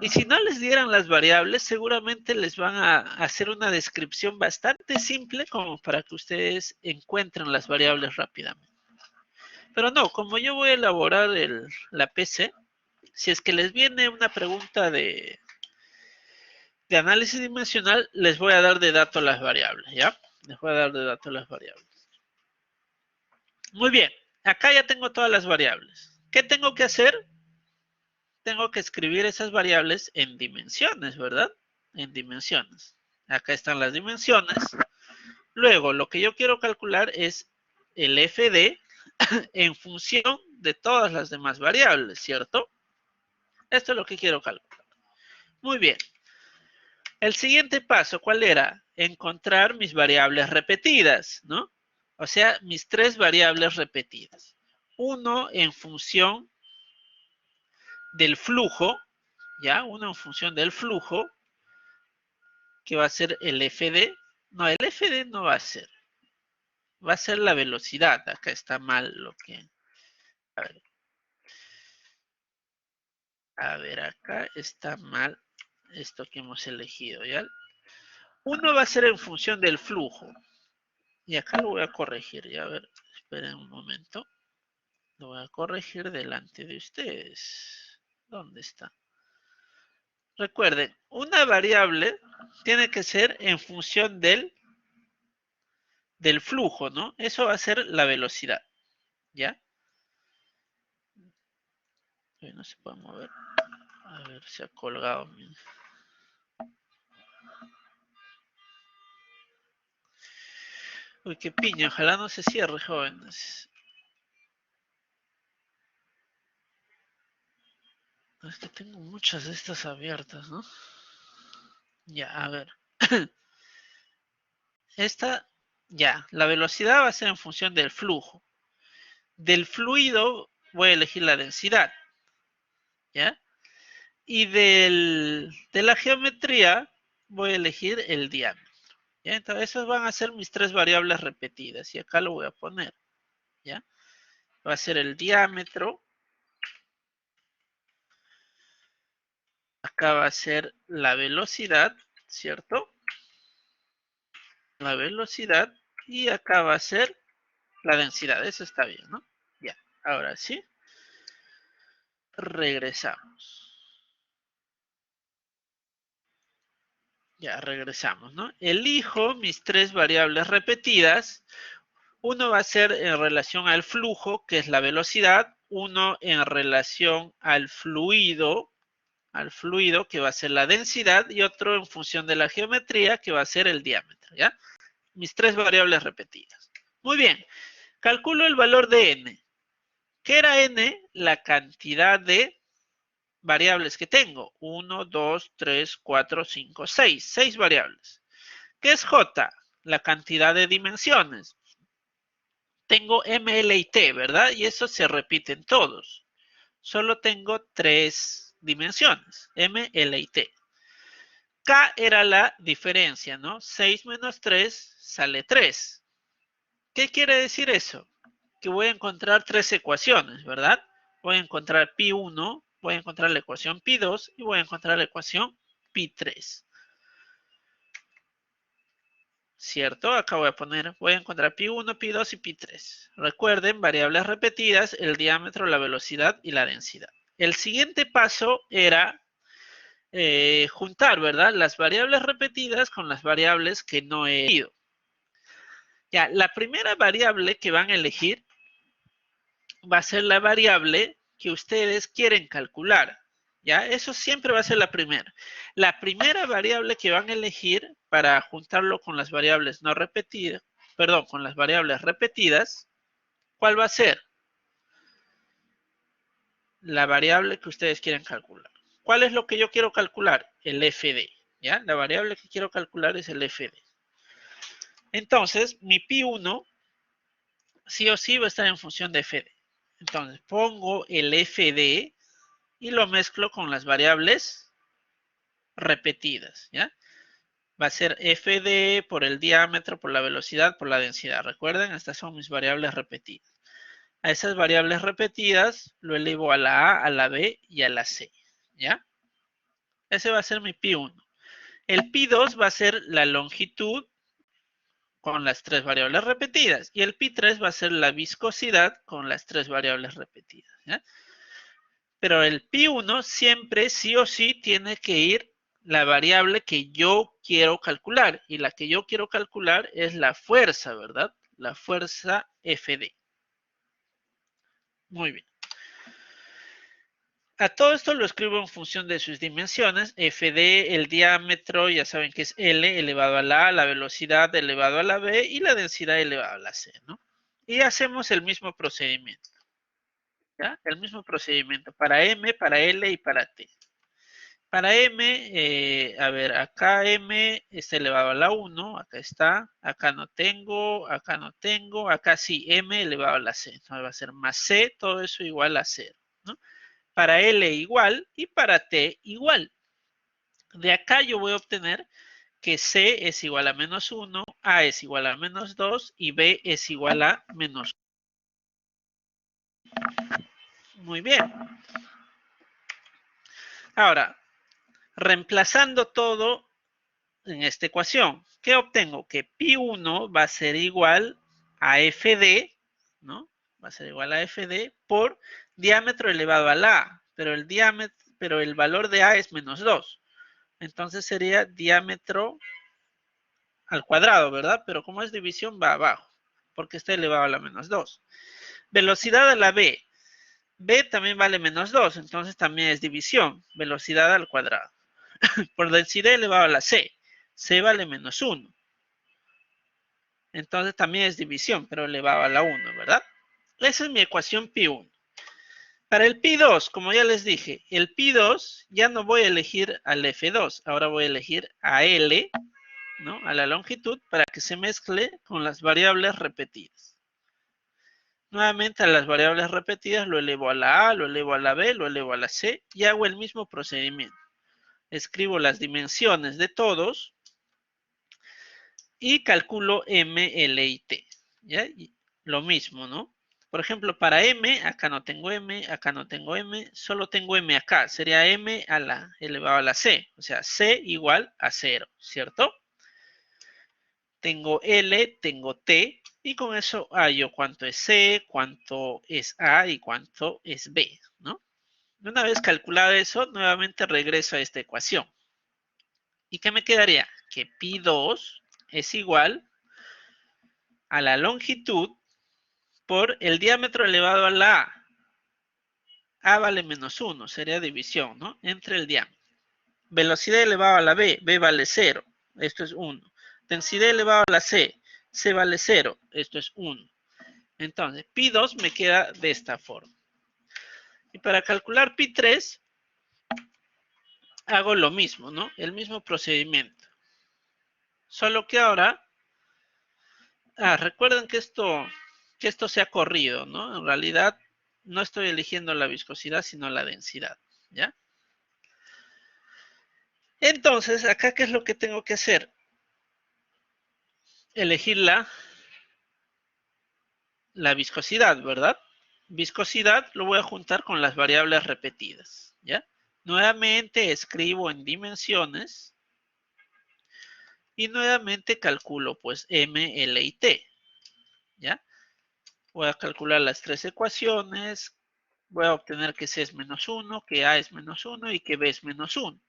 Y si no les dieran las variables, seguramente les van a hacer una descripción bastante simple como para que ustedes encuentren las variables rápidamente. Pero no, como yo voy a elaborar la PC, si es que les viene una pregunta de análisis dimensional, les voy a dar de dato las variables, ¿ya? Les voy a dar de dato las variables. Muy bien, acá ya tengo todas las variables. ¿Qué tengo que hacer? Tengo que escribir esas variables en dimensiones, ¿verdad? En dimensiones. Acá están las dimensiones. Luego, lo que yo quiero calcular es el FD en función de todas las demás variables, ¿cierto? Esto es lo que quiero calcular. Muy bien. El siguiente paso, ¿cuál era? Encontrar mis variables repetidas, ¿no? O sea, mis tres variables repetidas. Uno en función del flujo, ¿ya? Uno en función del flujo, que va a ser el FD. No, el FD no va a ser. va a ser la velocidad. Acá está mal lo que... A ver, acá está mal esto que hemos elegido, ¿ya? Uno va a ser en función del flujo. Y acá lo voy a corregir, ya. A ver, esperen un momento. Lo voy a corregir delante de ustedes. ¿Dónde está? Recuerden, una variable tiene que ser en función del flujo, ¿no? Eso va a ser la velocidad, ¿ya? No se puede mover. A ver, se ha colgado. Uy, qué piña, ojalá no se cierre, jóvenes. Es que tengo muchas de estas abiertas, ¿no? Ya, a ver. Esta, ya, la velocidad va a ser en función del flujo. Del fluido voy a elegir la densidad, ¿ya? Y de la geometría voy a elegir el diámetro. ¿Ya? Entonces, esas van a ser mis tres variables repetidas. Y acá lo voy a poner, ¿ya? Va a ser el diámetro. Acá va a ser la velocidad, ¿cierto? La velocidad. Y acá va a ser la densidad. Eso está bien, ¿no? Ya, ahora sí. Regresamos. Ya, regresamos, ¿no? Elijo mis tres variables repetidas. Uno va a ser en relación al flujo, que es la velocidad. Uno en relación al fluido, que va a ser la densidad. Y otro en función de la geometría, que va a ser el diámetro, ¿ya? Mis tres variables repetidas. Muy bien. Calculo el valor de n. ¿Qué era n? La cantidad de variables que tengo. 1, 2, 3, 4, 5, 6. 6 variables. ¿Qué es j? La cantidad de dimensiones. Tengo m, l y t, ¿verdad? Y eso se repite en todos. Solo tengo tres dimensiones, m, l y t. K era la diferencia, ¿no? 6 menos 3 sale 3. ¿Qué quiere decir eso? Que voy a encontrar tres ecuaciones, ¿verdad? Voy a encontrar pi1, voy a encontrar la ecuación pi2 y voy a encontrar la ecuación pi3. ¿Cierto? Acá voy a encontrar pi1, pi2 y pi3. Recuerden, variables repetidas, el diámetro, la velocidad y la densidad. El siguiente paso era juntar, ¿verdad? Las variables repetidas con las variables que no he elegido. Ya, la primera variable que van a elegir va a ser la variable que ustedes quieren calcular. ¿Ya? Eso siempre va a ser la primera. La primera variable que van a elegir para juntarlo con las variables no repetidas, perdón, con las variables repetidas, ¿cuál va a ser? La variable que ustedes quieren calcular. ¿Cuál es lo que yo quiero calcular? El FD. ¿Ya? La variable que quiero calcular es el FD. Entonces, mi pi1 sí o sí va a estar en función de FD. Entonces, pongo el FD y lo mezclo con las variables repetidas, ¿ya? Va a ser FD por el diámetro, por la velocidad, por la densidad. Recuerden, estas son mis variables repetidas. A esas variables repetidas lo elevo a la A, a la B y a la C, ¿ya? Ese va a ser mi pi1. El pi2 va a ser la longitud con las tres variables repetidas. Y el pi3 va a ser la viscosidad con las tres variables repetidas, ¿ya? Pero el pi1 siempre sí o sí tiene que ir la variable que yo quiero calcular. Y la que yo quiero calcular es la fuerza, ¿verdad? La fuerza FD. Muy bien. A todo esto lo escribo en función de sus dimensiones. FD, el diámetro, ya saben que es L elevado a la A, la velocidad elevado a la B y la densidad elevado a la C, ¿no? Y hacemos el mismo procedimiento. ¿Ya? El mismo procedimiento para M, para L y para T. Para M, a ver, acá M está elevado a la 1, acá está, acá no tengo, acá sí, M elevado a la C. Entonces va a ser más C, todo eso igual a 0, ¿no? Para L igual y para T igual. De acá yo voy a obtener que C es igual a menos 1, A es igual a menos 2 y B es igual a menos 1. Muy bien. Ahora, reemplazando todo en esta ecuación, ¿qué obtengo? Que pi1 va a ser igual a fd, ¿no? Va a ser igual a fd por diámetro elevado a la a, pero el valor de a es menos 2. Entonces sería diámetro al cuadrado, ¿verdad? Pero como es división va abajo, porque está elevado a la menos 2. Velocidad a la b. B también vale menos 2, entonces también es división, velocidad al cuadrado. Por densidad elevado a la C, C vale menos 1. Entonces también es división, pero elevado a la 1, ¿verdad? Esa es mi ecuación pi1. Para el pi2, como ya les dije, el pi2 ya no voy a elegir al f2, ahora voy a elegir a L, ¿no? A la longitud, para que se mezcle con las variables repetidas. Nuevamente a las variables repetidas lo elevo a la A, lo elevo a la B, lo elevo a la C y hago el mismo procedimiento. Escribo las dimensiones de todos y calculo M, L y T. ¿Ya? Y lo mismo, ¿no? Por ejemplo, para M, acá no tengo M, acá no tengo M, solo tengo M acá. Sería M a la elevado a la C. O sea, C igual a 0, ¿cierto? Tengo L, tengo T, y con eso hallo cuánto es C, cuánto es A y cuánto es B, ¿no? Una vez calculado eso, nuevamente regreso a esta ecuación. ¿Y qué me quedaría? Que pi2 es igual a la longitud por el diámetro elevado a la A. A vale menos 1, sería división, ¿no? Entre el diámetro. Velocidad elevado a la B, B vale 0, esto es 1. Densidad elevado a la C, C vale 0, esto es 1. Entonces, pi2 me queda de esta forma. Y para calcular pi3, hago lo mismo, ¿no? El mismo procedimiento. Solo que ahora, recuerden que esto se ha corrido, ¿no? En realidad, no estoy eligiendo la viscosidad, sino la densidad, ¿ya? Entonces, acá, ¿qué es lo que tengo que hacer? Elegir la viscosidad, ¿verdad? Viscosidad lo voy a juntar con las variables repetidas, ¿ya? Nuevamente escribo en dimensiones y nuevamente calculo pues M, L y T, ¿ya? Voy a calcular las tres ecuaciones, voy a obtener que C es menos 1, que A es menos 1 y que B es menos 1.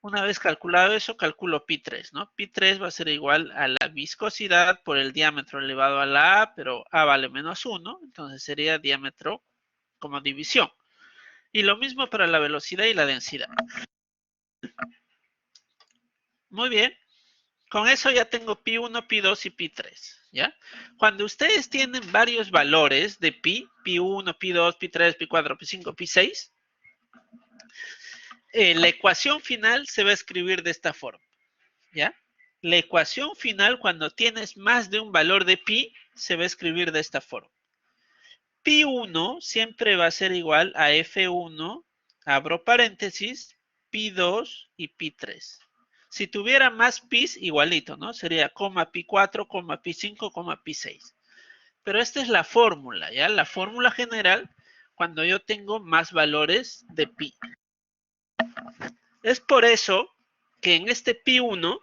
Una vez calculado eso, calculo pi3, ¿no? Pi3 va a ser igual a la viscosidad por el diámetro elevado a la A, pero A vale menos 1, entonces sería diámetro como división. Y lo mismo para la velocidad y la densidad. Muy bien. Con eso ya tengo pi1, pi2 y pi3, ¿ya? Cuando ustedes tienen varios valores de pi, pi1, pi2, pi3, pi4, pi5, pi6, la ecuación final se va a escribir de esta forma, ¿ya? La ecuación final, cuando tienes más de un valor de pi, se va a escribir de esta forma. Pi1 siempre va a ser igual a F1, abro paréntesis, pi2 y pi3. Si tuviera más pis, igualito, ¿no? Sería coma pi4, coma pi5, coma pi6. Pero esta es la fórmula, ¿ya? La fórmula general cuando yo tengo más valores de pi. Es por eso que en este pi1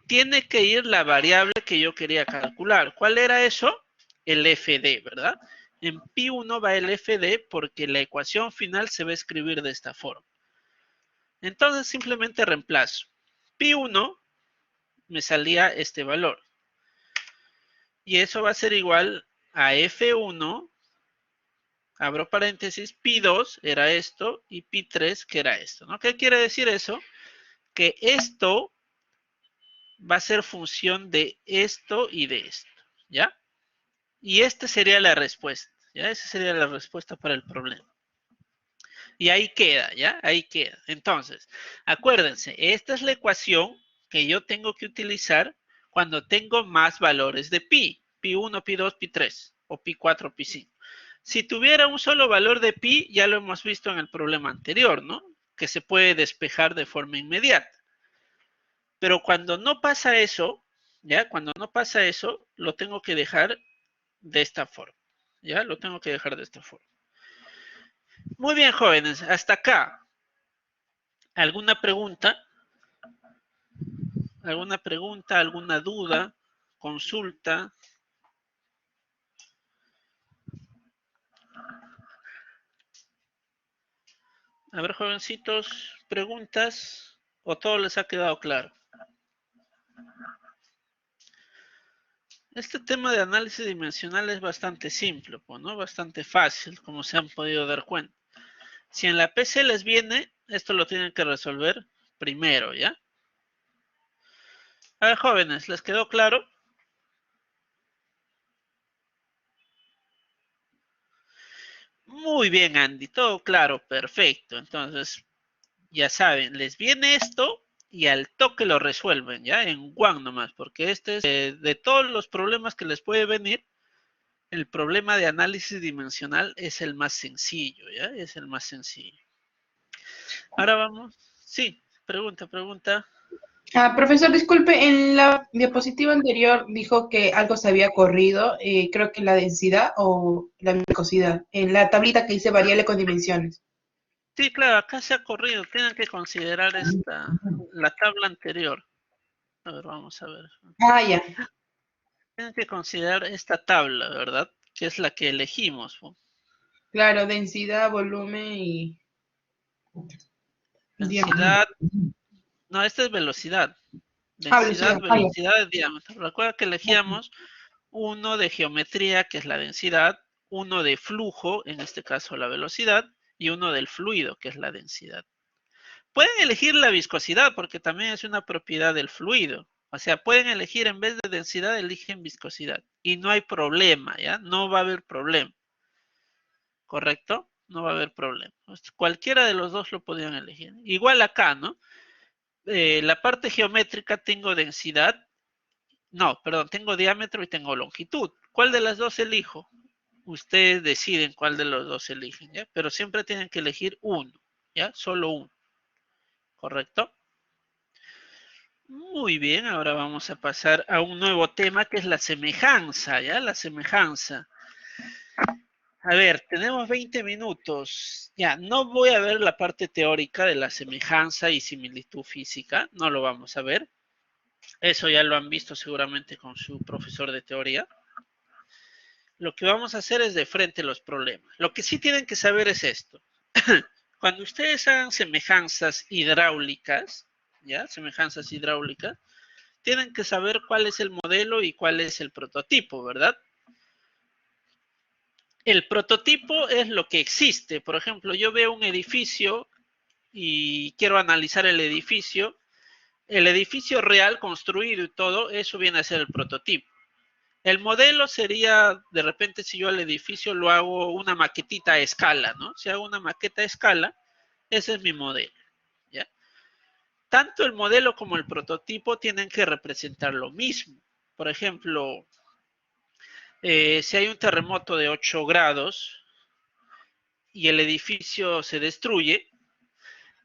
tiene que ir la variable que yo quería calcular. ¿Cuál era eso? El fd, ¿verdad? En pi1 va el fd porque la ecuación final se va a escribir de esta forma. Entonces simplemente reemplazo. Pi1 me salía este valor. Y eso va a ser igual a F1, abro paréntesis, pi2 era esto y pi3 que era esto, ¿no? ¿Qué quiere decir eso? Que esto va a ser función de esto y de esto, ¿ya? Y esta sería la respuesta, ¿ya? Esa sería la respuesta para el problema. Y ahí queda, ¿ya? Ahí queda. Entonces, acuérdense, esta es la ecuación que yo tengo que utilizar cuando tengo más valores de pi. Pi1, pi2, pi3 o pi4, pi5. Si tuviera un solo valor de pi, ya lo hemos visto en el problema anterior, ¿no? Que se puede despejar de forma inmediata. Pero cuando no pasa eso, ¿ya? Cuando no pasa eso, lo tengo que dejar de esta forma, ¿ya? Lo tengo que dejar de esta forma. Muy bien, jóvenes, hasta acá. ¿Alguna pregunta? ¿Alguna pregunta? ¿Alguna duda? ¿Consulta? A ver, jovencitos, ¿preguntas? ¿O todo les ha quedado claro? Este tema de análisis dimensional es bastante simple, pues, ¿no? Bastante fácil, como se han podido dar cuenta. Si en la PC les viene, esto lo tienen que resolver primero, ¿ya? A ver, jóvenes, ¿les quedó claro? Muy bien, Andy, todo claro, perfecto. Entonces, ya saben, les viene esto y al toque lo resuelven, ¿ya? En one nomás, porque este es de todos los problemas que les puede venir, el problema de análisis dimensional es el más sencillo, ¿ya? Es el más sencillo. Ahora vamos. Sí, pregunta, pregunta. Profesor, disculpe, en la diapositiva anterior dijo que algo se había corrido, creo que la densidad o la viscosidad, en la tablita que dice variable con dimensiones. Sí, claro, acá se ha corrido. Tienen que considerar la tabla anterior. A ver, vamos a ver. Ya, Tienen que considerar esta tabla, ¿verdad? Que es la que elegimos, ¿no? claro, densidad, volumen y diámetro. Densidad. No, esta es velocidad. Velocidad, Densidad, ya. velocidad de diámetro. Recuerda que elegíamos uno de geometría, que es la densidad, uno de flujo, en este caso la velocidad, y uno del fluido, que es la densidad. Pueden elegir la viscosidad, porque también es una propiedad del fluido. O sea, pueden elegir en vez de densidad, eligen viscosidad. Y no hay problema, ¿ya? No va a haber problema. ¿Correcto? No va a haber problema. Cualquiera de los dos lo podrían elegir. Igual acá, ¿no? La parte geométrica tengo densidad. No, perdón, tengo diámetro y tengo longitud. ¿Cuál de las dos elijo? Ustedes deciden cuál de los dos eligen, ¿ya? Pero siempre tienen que elegir uno, ¿ya? Solo uno. ¿Correcto? Muy bien, ahora vamos a pasar a un nuevo tema que es la semejanza, ¿ya? La semejanza. A ver, tenemos 20 minutos. Ya, no voy a ver la parte teórica de la semejanza y similitud física, no lo vamos a ver. Eso ya lo han visto seguramente con su profesor de teoría. Lo que vamos a hacer es de frente los problemas. Lo que sí tienen que saber es esto. Cuando ustedes hagan semejanzas hidráulicas, ¿ya? Semejanzas hidráulicas, tienen que saber cuál es el modelo y cuál es el prototipo, ¿verdad? El prototipo es lo que existe. Por ejemplo, yo veo un edificio y quiero analizar el edificio real construido y todo, eso viene a ser el prototipo. El modelo sería, de repente, si yo al edificio lo hago una maquetita a escala, ¿no? Si hago una maqueta a escala, ese es mi modelo, ¿ya? Tanto el modelo como el prototipo tienen que representar lo mismo. Por ejemplo, si hay un terremoto de 8 grados y el edificio se destruye,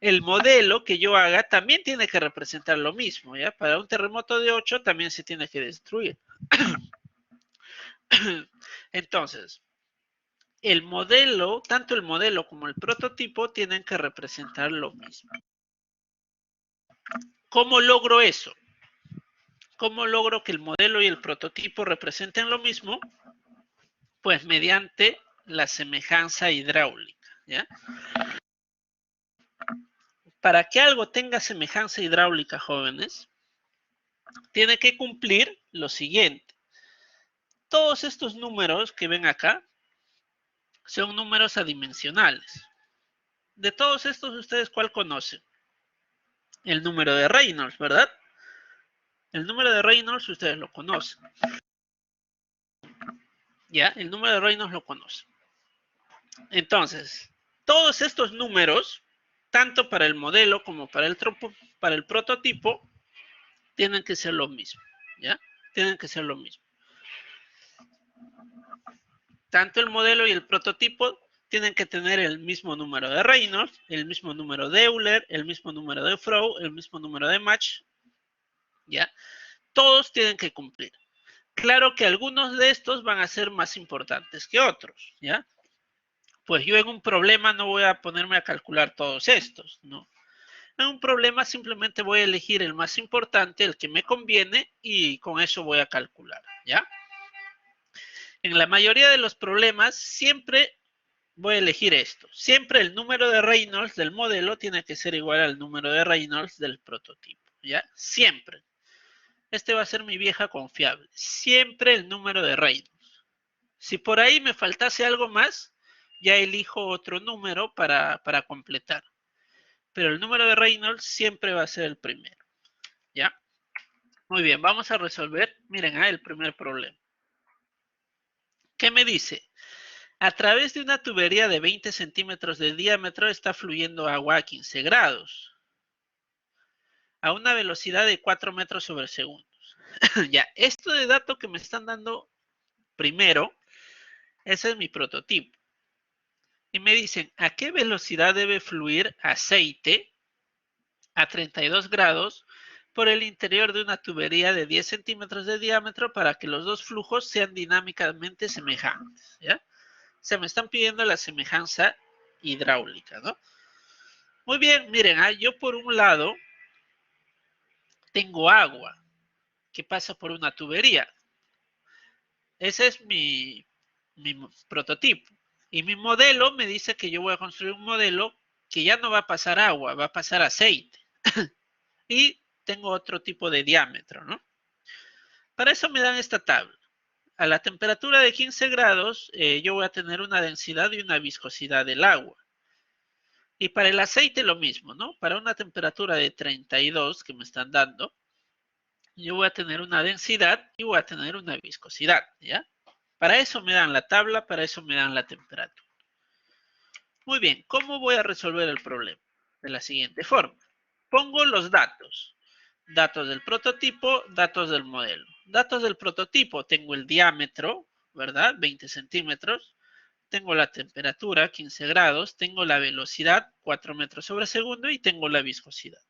el modelo que yo haga también tiene que representar lo mismo, ¿ya? Para un terremoto de 8 también se tiene que destruir. Entonces, el modelo, tanto el modelo como el prototipo tienen que representar lo mismo. ¿Cómo logro eso? ¿Cómo logro que el modelo y el prototipo representen lo mismo? Pues mediante la semejanza hidráulica, ¿ya? Para que algo tenga semejanza hidráulica, jóvenes, tiene que cumplir lo siguiente. Todos estos números que ven acá son números adimensionales. De todos estos, ¿ustedes cuál conocen? El número de Reynolds, ¿verdad? El número de Reynolds ustedes lo conocen. ¿Ya? El número de Reynolds lo conocen. Entonces, todos estos números, tanto para el modelo como para el prototipo, tienen que ser lo mismo. ¿Ya? Tienen que ser lo mismo. Tanto el modelo y el prototipo tienen que tener el mismo número de Reynolds, el mismo número de Euler, el mismo número de Froh, el mismo número de Mach, ¿ya? Todos tienen que cumplir. Claro que algunos de estos van a ser más importantes que otros, ¿ya? Pues yo en un problema no voy a ponerme a calcular todos estos, ¿no? En un problema simplemente voy a elegir el más importante, el que me conviene, y con eso voy a calcular, ¿ya? En la mayoría de los problemas siempre voy a elegir esto. Siempre el número de Reynolds del modelo tiene que ser igual al número de Reynolds del prototipo, ¿ya? Siempre. Este va a ser mi vieja confiable. Siempre el número de Reynolds. Si por ahí me faltase algo más, ya elijo otro número para completar. Pero el número de Reynolds siempre va a ser el primero, ¿ya? Muy bien, vamos a resolver, miren, el primer problema. ¿Qué me dice? A través de una tubería de 20 centímetros de diámetro está fluyendo agua a 15 grados, a una velocidad de 4 metros sobre segundo. Ya, esto de dato que me están dando primero, ese es mi prototipo. Y me dicen, ¿a qué velocidad debe fluir aceite a 32 grados por el interior de una tubería de 10 centímetros de diámetro para que los dos flujos sean dinámicamente semejantes? ¿Ya? Se me están pidiendo la semejanza hidráulica, ¿no? Muy bien, miren, yo por un lado tengo agua que pasa por una tubería. Ese es mi prototipo. Y mi modelo me dice que yo voy a construir un modelo que ya no va a pasar agua, va a pasar aceite. Y tengo otro tipo de diámetro, ¿no? Para eso me dan esta tabla. A la temperatura de 15 grados, yo voy a tener una densidad y una viscosidad del agua. Y para el aceite lo mismo, ¿no? Para una temperatura de 32 que me están dando, yo voy a tener una densidad y voy a tener una viscosidad, ¿ya? Para eso me dan la tabla, para eso me dan la temperatura. Muy bien, ¿cómo voy a resolver el problema? De la siguiente forma. Pongo los datos. Datos del prototipo, datos del modelo. Datos del prototipo, tengo el diámetro, ¿verdad? 20 centímetros. Tengo la temperatura, 15 grados. Tengo la velocidad, 4 metros sobre segundo. Y tengo la viscosidad.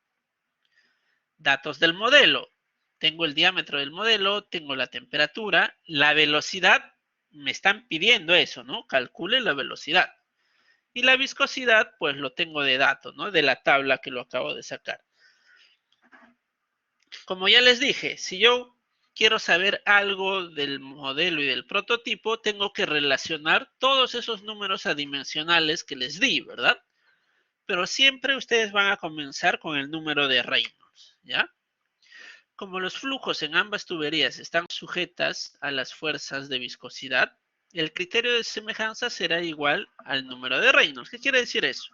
Datos del modelo. Tengo el diámetro del modelo, tengo la temperatura, la velocidad. Me están pidiendo eso, ¿no? Calcule la velocidad. Y la viscosidad, pues lo tengo de dato, ¿no? De la tabla que lo acabo de sacar. Como ya les dije, si yo quiero saber algo del modelo y del prototipo, tengo que relacionar todos esos números adimensionales que les di, ¿verdad? Pero siempre ustedes van a comenzar con el número de Reynolds, ¿ya? Como los flujos en ambas tuberías están sujetas a las fuerzas de viscosidad, el criterio de semejanza será igual al número de Reynolds. ¿Qué quiere decir eso?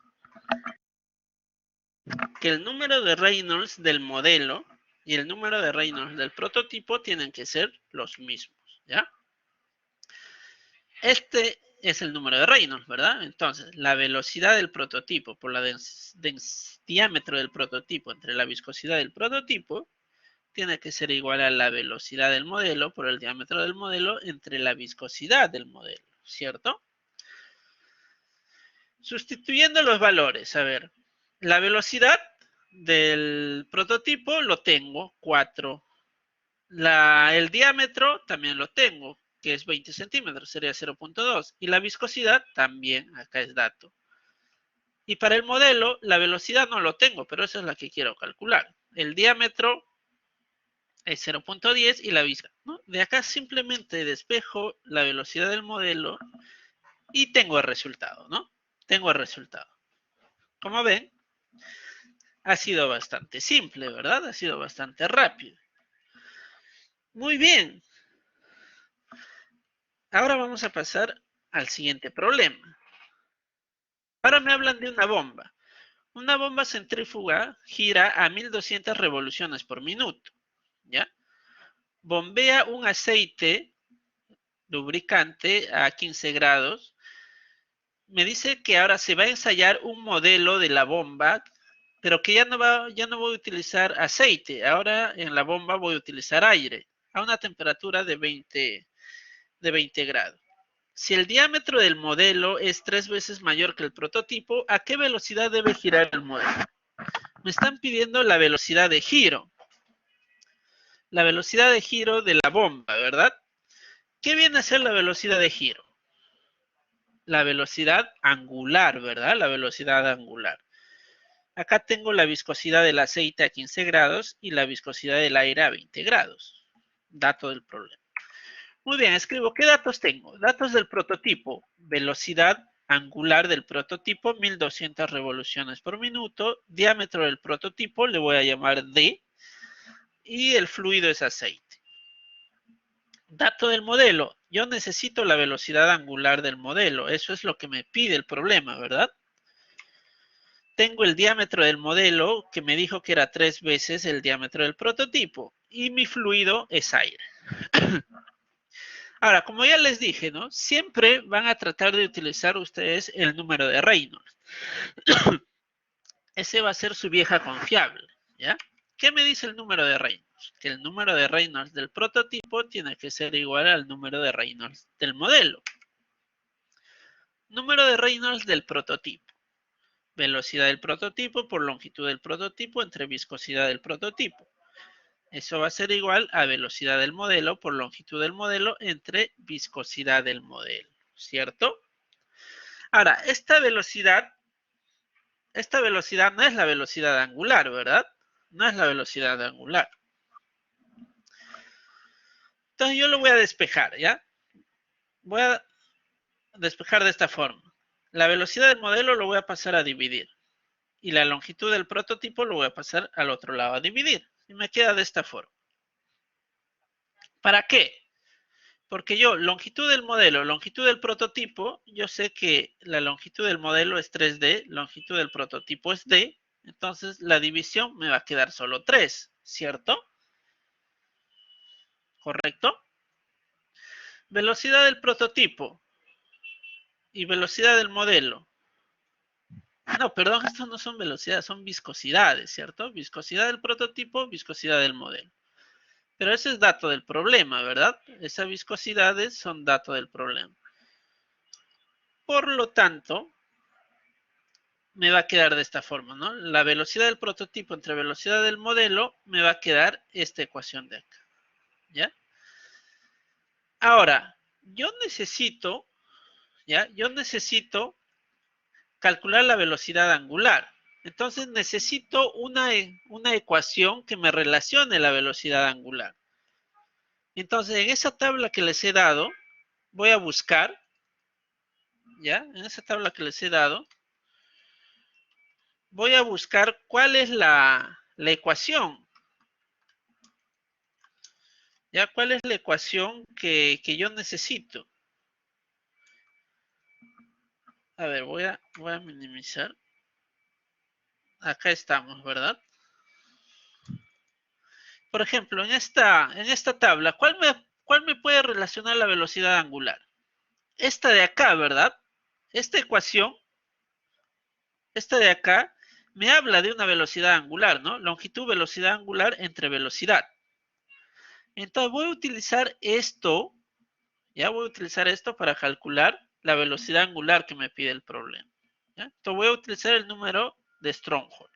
Que el número de Reynolds del modelo y el número de Reynolds del prototipo tienen que ser los mismos, ¿ya? Este es el número de Reynolds, ¿verdad? Entonces, la velocidad del prototipo por la diámetro del prototipo entre la viscosidad del prototipo tiene que ser igual a la velocidad del modelo por el diámetro del modelo entre la viscosidad del modelo, ¿cierto? Sustituyendo los valores, a ver, la velocidad del prototipo lo tengo, 4. El diámetro también lo tengo, que es 20 centímetros, sería 0.2. Y la viscosidad también, acá es dato. Y para el modelo, la velocidad no lo tengo, pero esa es la que quiero calcular. El diámetro es 0.10 y la viscosidad, ¿no? De acá simplemente despejo la velocidad del modelo y tengo el resultado, ¿no? Tengo el resultado. Como ven, ha sido bastante simple, ¿verdad? Ha sido bastante rápido. Muy bien. Ahora vamos a pasar al siguiente problema. Ahora me hablan de una bomba. Una bomba centrífuga gira a 1200 revoluciones por minuto, ¿ya? Bombea un aceite lubricante a 15 grados. Me dice que ahora se va a ensayar un modelo de la bomba, pero que ya no voy a utilizar aceite. Ahora en la bomba voy a utilizar aire a una temperatura de 20 grados. Si el diámetro del modelo es 3 veces mayor que el prototipo, ¿a qué velocidad debe girar el modelo? Me están pidiendo la velocidad de giro. la velocidad de giro de la bomba, ¿verdad? ¿Qué viene a ser la velocidad de giro? La velocidad angular, ¿verdad? La velocidad angular. Acá tengo la viscosidad del aceite a 15 grados y la viscosidad del aire a 20 grados. Dato del problema. Muy bien, escribo, ¿qué datos tengo? Datos del prototipo, velocidad angular del prototipo, 1200 revoluciones por minuto, diámetro del prototipo, le voy a llamar D, y el fluido es aceite. Dato del modelo, yo necesito la velocidad angular del modelo, eso es lo que me pide el problema, ¿verdad? Tengo el diámetro del modelo que me dijo que era 3 veces el diámetro del prototipo y mi fluido es aire. Ahora, como ya les dije, ¿no? Siempre van a tratar de utilizar ustedes el número de Reynolds. Ese va a ser su vieja confiable, ¿ya? ¿Qué me dice el número de Reynolds? Que el número de Reynolds del prototipo tiene que ser igual al número de Reynolds del modelo. Número de Reynolds del prototipo. Velocidad del prototipo por longitud del prototipo entre viscosidad del prototipo. Eso va a ser igual a velocidad del modelo por longitud del modelo entre viscosidad del modelo, ¿cierto? Ahora, esta velocidad no es la velocidad angular, ¿verdad? No es la velocidad angular. Entonces yo lo voy a despejar, ¿ya? Voy a despejar de esta forma. La velocidad del modelo lo voy a pasar a dividir. Y la longitud del prototipo lo voy a pasar al otro lado a dividir. Y me queda de esta forma. ¿Para qué? Porque yo, longitud del modelo, longitud del prototipo, yo sé que la longitud del modelo es 3D, longitud del prototipo es D, entonces la división me va a quedar solo 3, ¿cierto? ¿Correcto? Velocidad del prototipo y velocidad del modelo. No, perdón, estos no son velocidades, son viscosidades, ¿cierto? Viscosidad del prototipo, viscosidad del modelo. Pero ese es dato del problema, ¿verdad? Esas viscosidades son dato del problema. Por lo tanto, me va a quedar de esta forma, ¿no? La velocidad del prototipo entre velocidad del modelo me va a quedar esta ecuación de acá, ¿ya? Ahora, yo necesito, ¿ya? Yo necesito calcular la velocidad angular. Entonces necesito una ecuación que me relacione la velocidad angular. Entonces, en esa tabla que les he dado, voy a buscar, ¿ya? En esa tabla que les he dado, voy a buscar cuál es la ecuación. ¿Ya? ¿Cuál es la ecuación que yo necesito? A ver, voy a minimizar. Acá estamos, ¿verdad? Por ejemplo, en esta tabla, ¿cuál me puede relacionar la velocidad angular? Esta de acá, ¿verdad? Esta ecuación, esta de acá, me habla de una velocidad angular, ¿no? Longitud, velocidad angular entre velocidad. Entonces voy a utilizar esto, ya voy a utilizar esto para calcular la velocidad angular que me pide el problema. ¿Ya? Entonces voy a utilizar el número de Stronghold.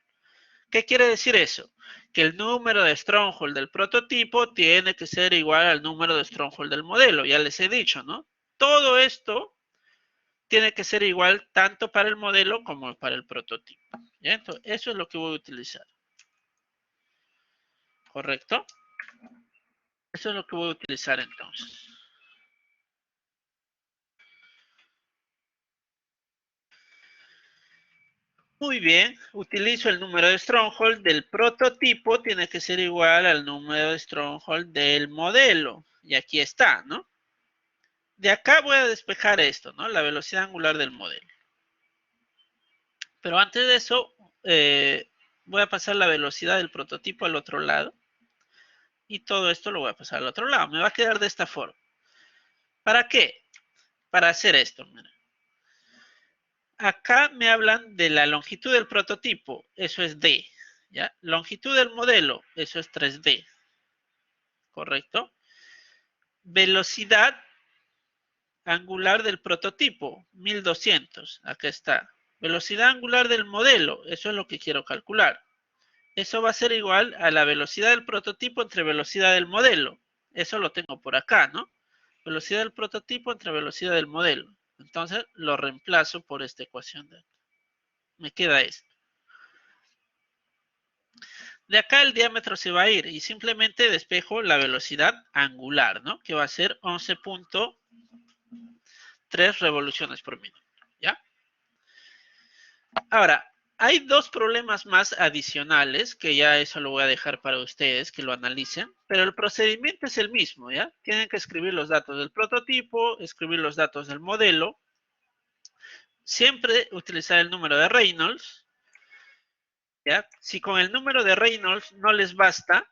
¿Qué quiere decir eso? Que el número de Stronghold del prototipo tiene que ser igual al número de Stronghold del modelo. Ya les he dicho, ¿no? Todo esto tiene que ser igual tanto para el modelo como para el prototipo. ¿Ya? Entonces, eso es lo que voy a utilizar. ¿Correcto? Eso es lo que voy a utilizar entonces. Muy bien, utilizo el número de Stronghold del prototipo, tiene que ser igual al número de Stronghold del modelo. Y aquí está, ¿no? De acá voy a despejar esto, ¿no? La velocidad angular del modelo. Pero antes de eso, voy a pasar la velocidad del prototipo al otro lado. Y todo esto lo voy a pasar al otro lado. Me va a quedar de esta forma. ¿Para qué? Para hacer esto. Mira. Acá me hablan de la longitud del prototipo. Eso es D. ¿Ya? Longitud del modelo. Eso es 3D. ¿Correcto? Velocidad angular del prototipo. 1200. Acá está. Velocidad angular del modelo. Eso es lo que quiero calcular. Eso va a ser igual a la velocidad del prototipo entre velocidad del modelo. Eso lo tengo por acá, ¿no? Velocidad del prototipo entre velocidad del modelo. Entonces lo reemplazo por esta ecuación de acá. Me queda esto. De acá el diámetro se va a ir y simplemente despejo la velocidad angular, ¿no? Que va a ser 11.3 revoluciones por minuto, ¿ya? Ahora, hay dos problemas más adicionales, que ya eso lo voy a dejar para ustedes, que lo analicen, pero el procedimiento es el mismo, ¿ya? Tienen que escribir los datos del prototipo, escribir los datos del modelo, siempre utilizar el número de Reynolds, ¿ya? Si con el número de Reynolds no les basta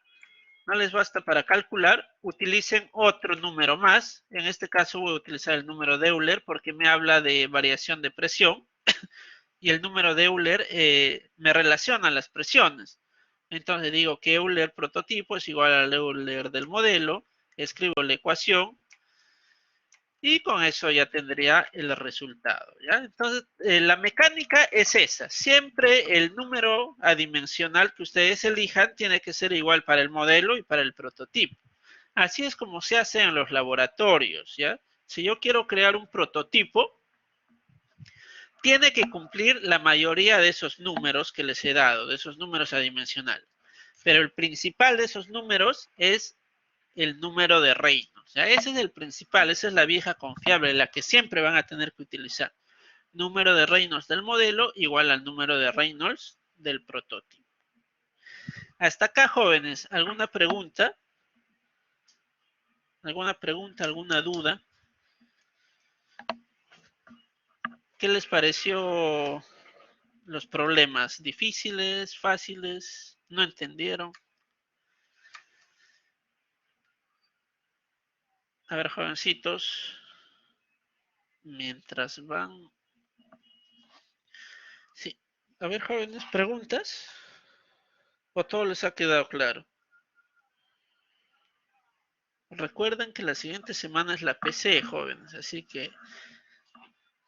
para calcular, utilicen otro número más. En este caso voy a utilizar el número de Euler porque me habla de variación de presión y el número de Euler me relaciona las presiones. Entonces digo que Euler prototipo es igual al Euler del modelo, escribo la ecuación y con eso ya tendría el resultado, ¿ya? Entonces, la mecánica es esa. Siempre el número adimensional que ustedes elijan tiene que ser igual para el modelo y para el prototipo. Así es como se hace en los laboratorios, ¿ya? Si yo quiero crear un prototipo, tiene que cumplir la mayoría de esos números que les he dado, de esos números adimensionales. Pero el principal de esos números es el número de Reynolds. ¿Ya? Ese es el principal, esa es la vieja confiable, la que siempre van a tener que utilizar. Número de Reynolds del modelo igual al número de Reynolds del prototipo. Hasta acá, jóvenes, ¿alguna pregunta? ¿Alguna pregunta, alguna duda? ¿Qué les pareció los problemas? ¿Difíciles, fáciles? ¿No entendieron? A ver, jovencitos, mientras van... Sí. A ver, jóvenes, ¿preguntas? ¿O todo les ha quedado claro? Recuerden que la siguiente semana es la PC, jóvenes, así que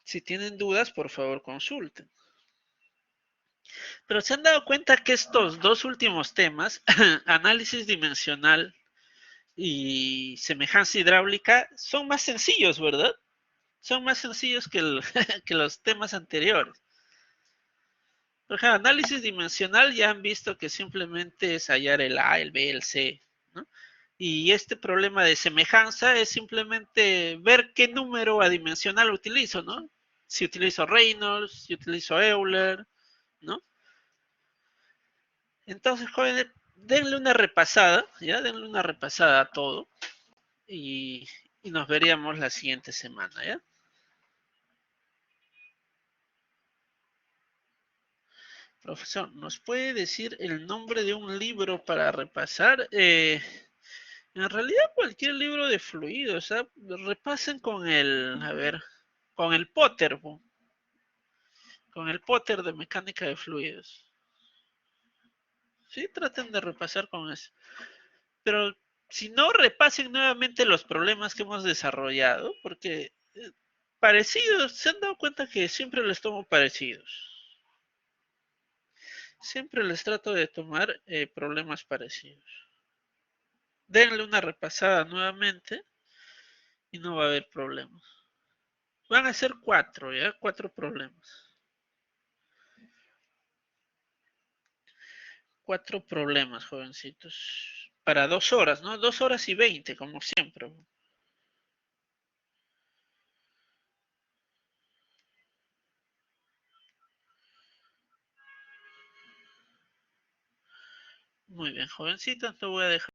si tienen dudas, por favor consulten. Pero se han dado cuenta que estos dos últimos temas, análisis dimensional y semejanza hidráulica, son más sencillos, ¿verdad? Son más sencillos que, que los temas anteriores. Por ejemplo, análisis dimensional ya han visto que simplemente es hallar el A, el B, el C, ¿no? Y este problema de semejanza es simplemente ver qué número adimensional utilizo, ¿no? Si utilizo Reynolds, si utilizo Euler, ¿no? Entonces, jóvenes, denle una repasada, ¿ya? Denle una repasada a todo y nos veríamos la siguiente semana, ¿ya? Profesor, ¿nos puede decir el nombre de un libro para repasar? En realidad cualquier libro de fluidos, ¿ah? Repasen con el, a ver, con el Potter, con el Potter de mecánica de fluidos. Sí, traten de repasar con eso. Pero si no, repasen nuevamente los problemas que hemos desarrollado, porque parecidos, se han dado cuenta que siempre les tomo parecidos. Siempre les trato de tomar problemas parecidos. Denle una repasada nuevamente y no va a haber problemas. Van a ser 4, ¿ya? 4 problemas. 4 problemas, jovencitos. Para 2 horas, ¿no? 2 horas y 20, como siempre. Muy bien, jovencitos, te voy a dejar.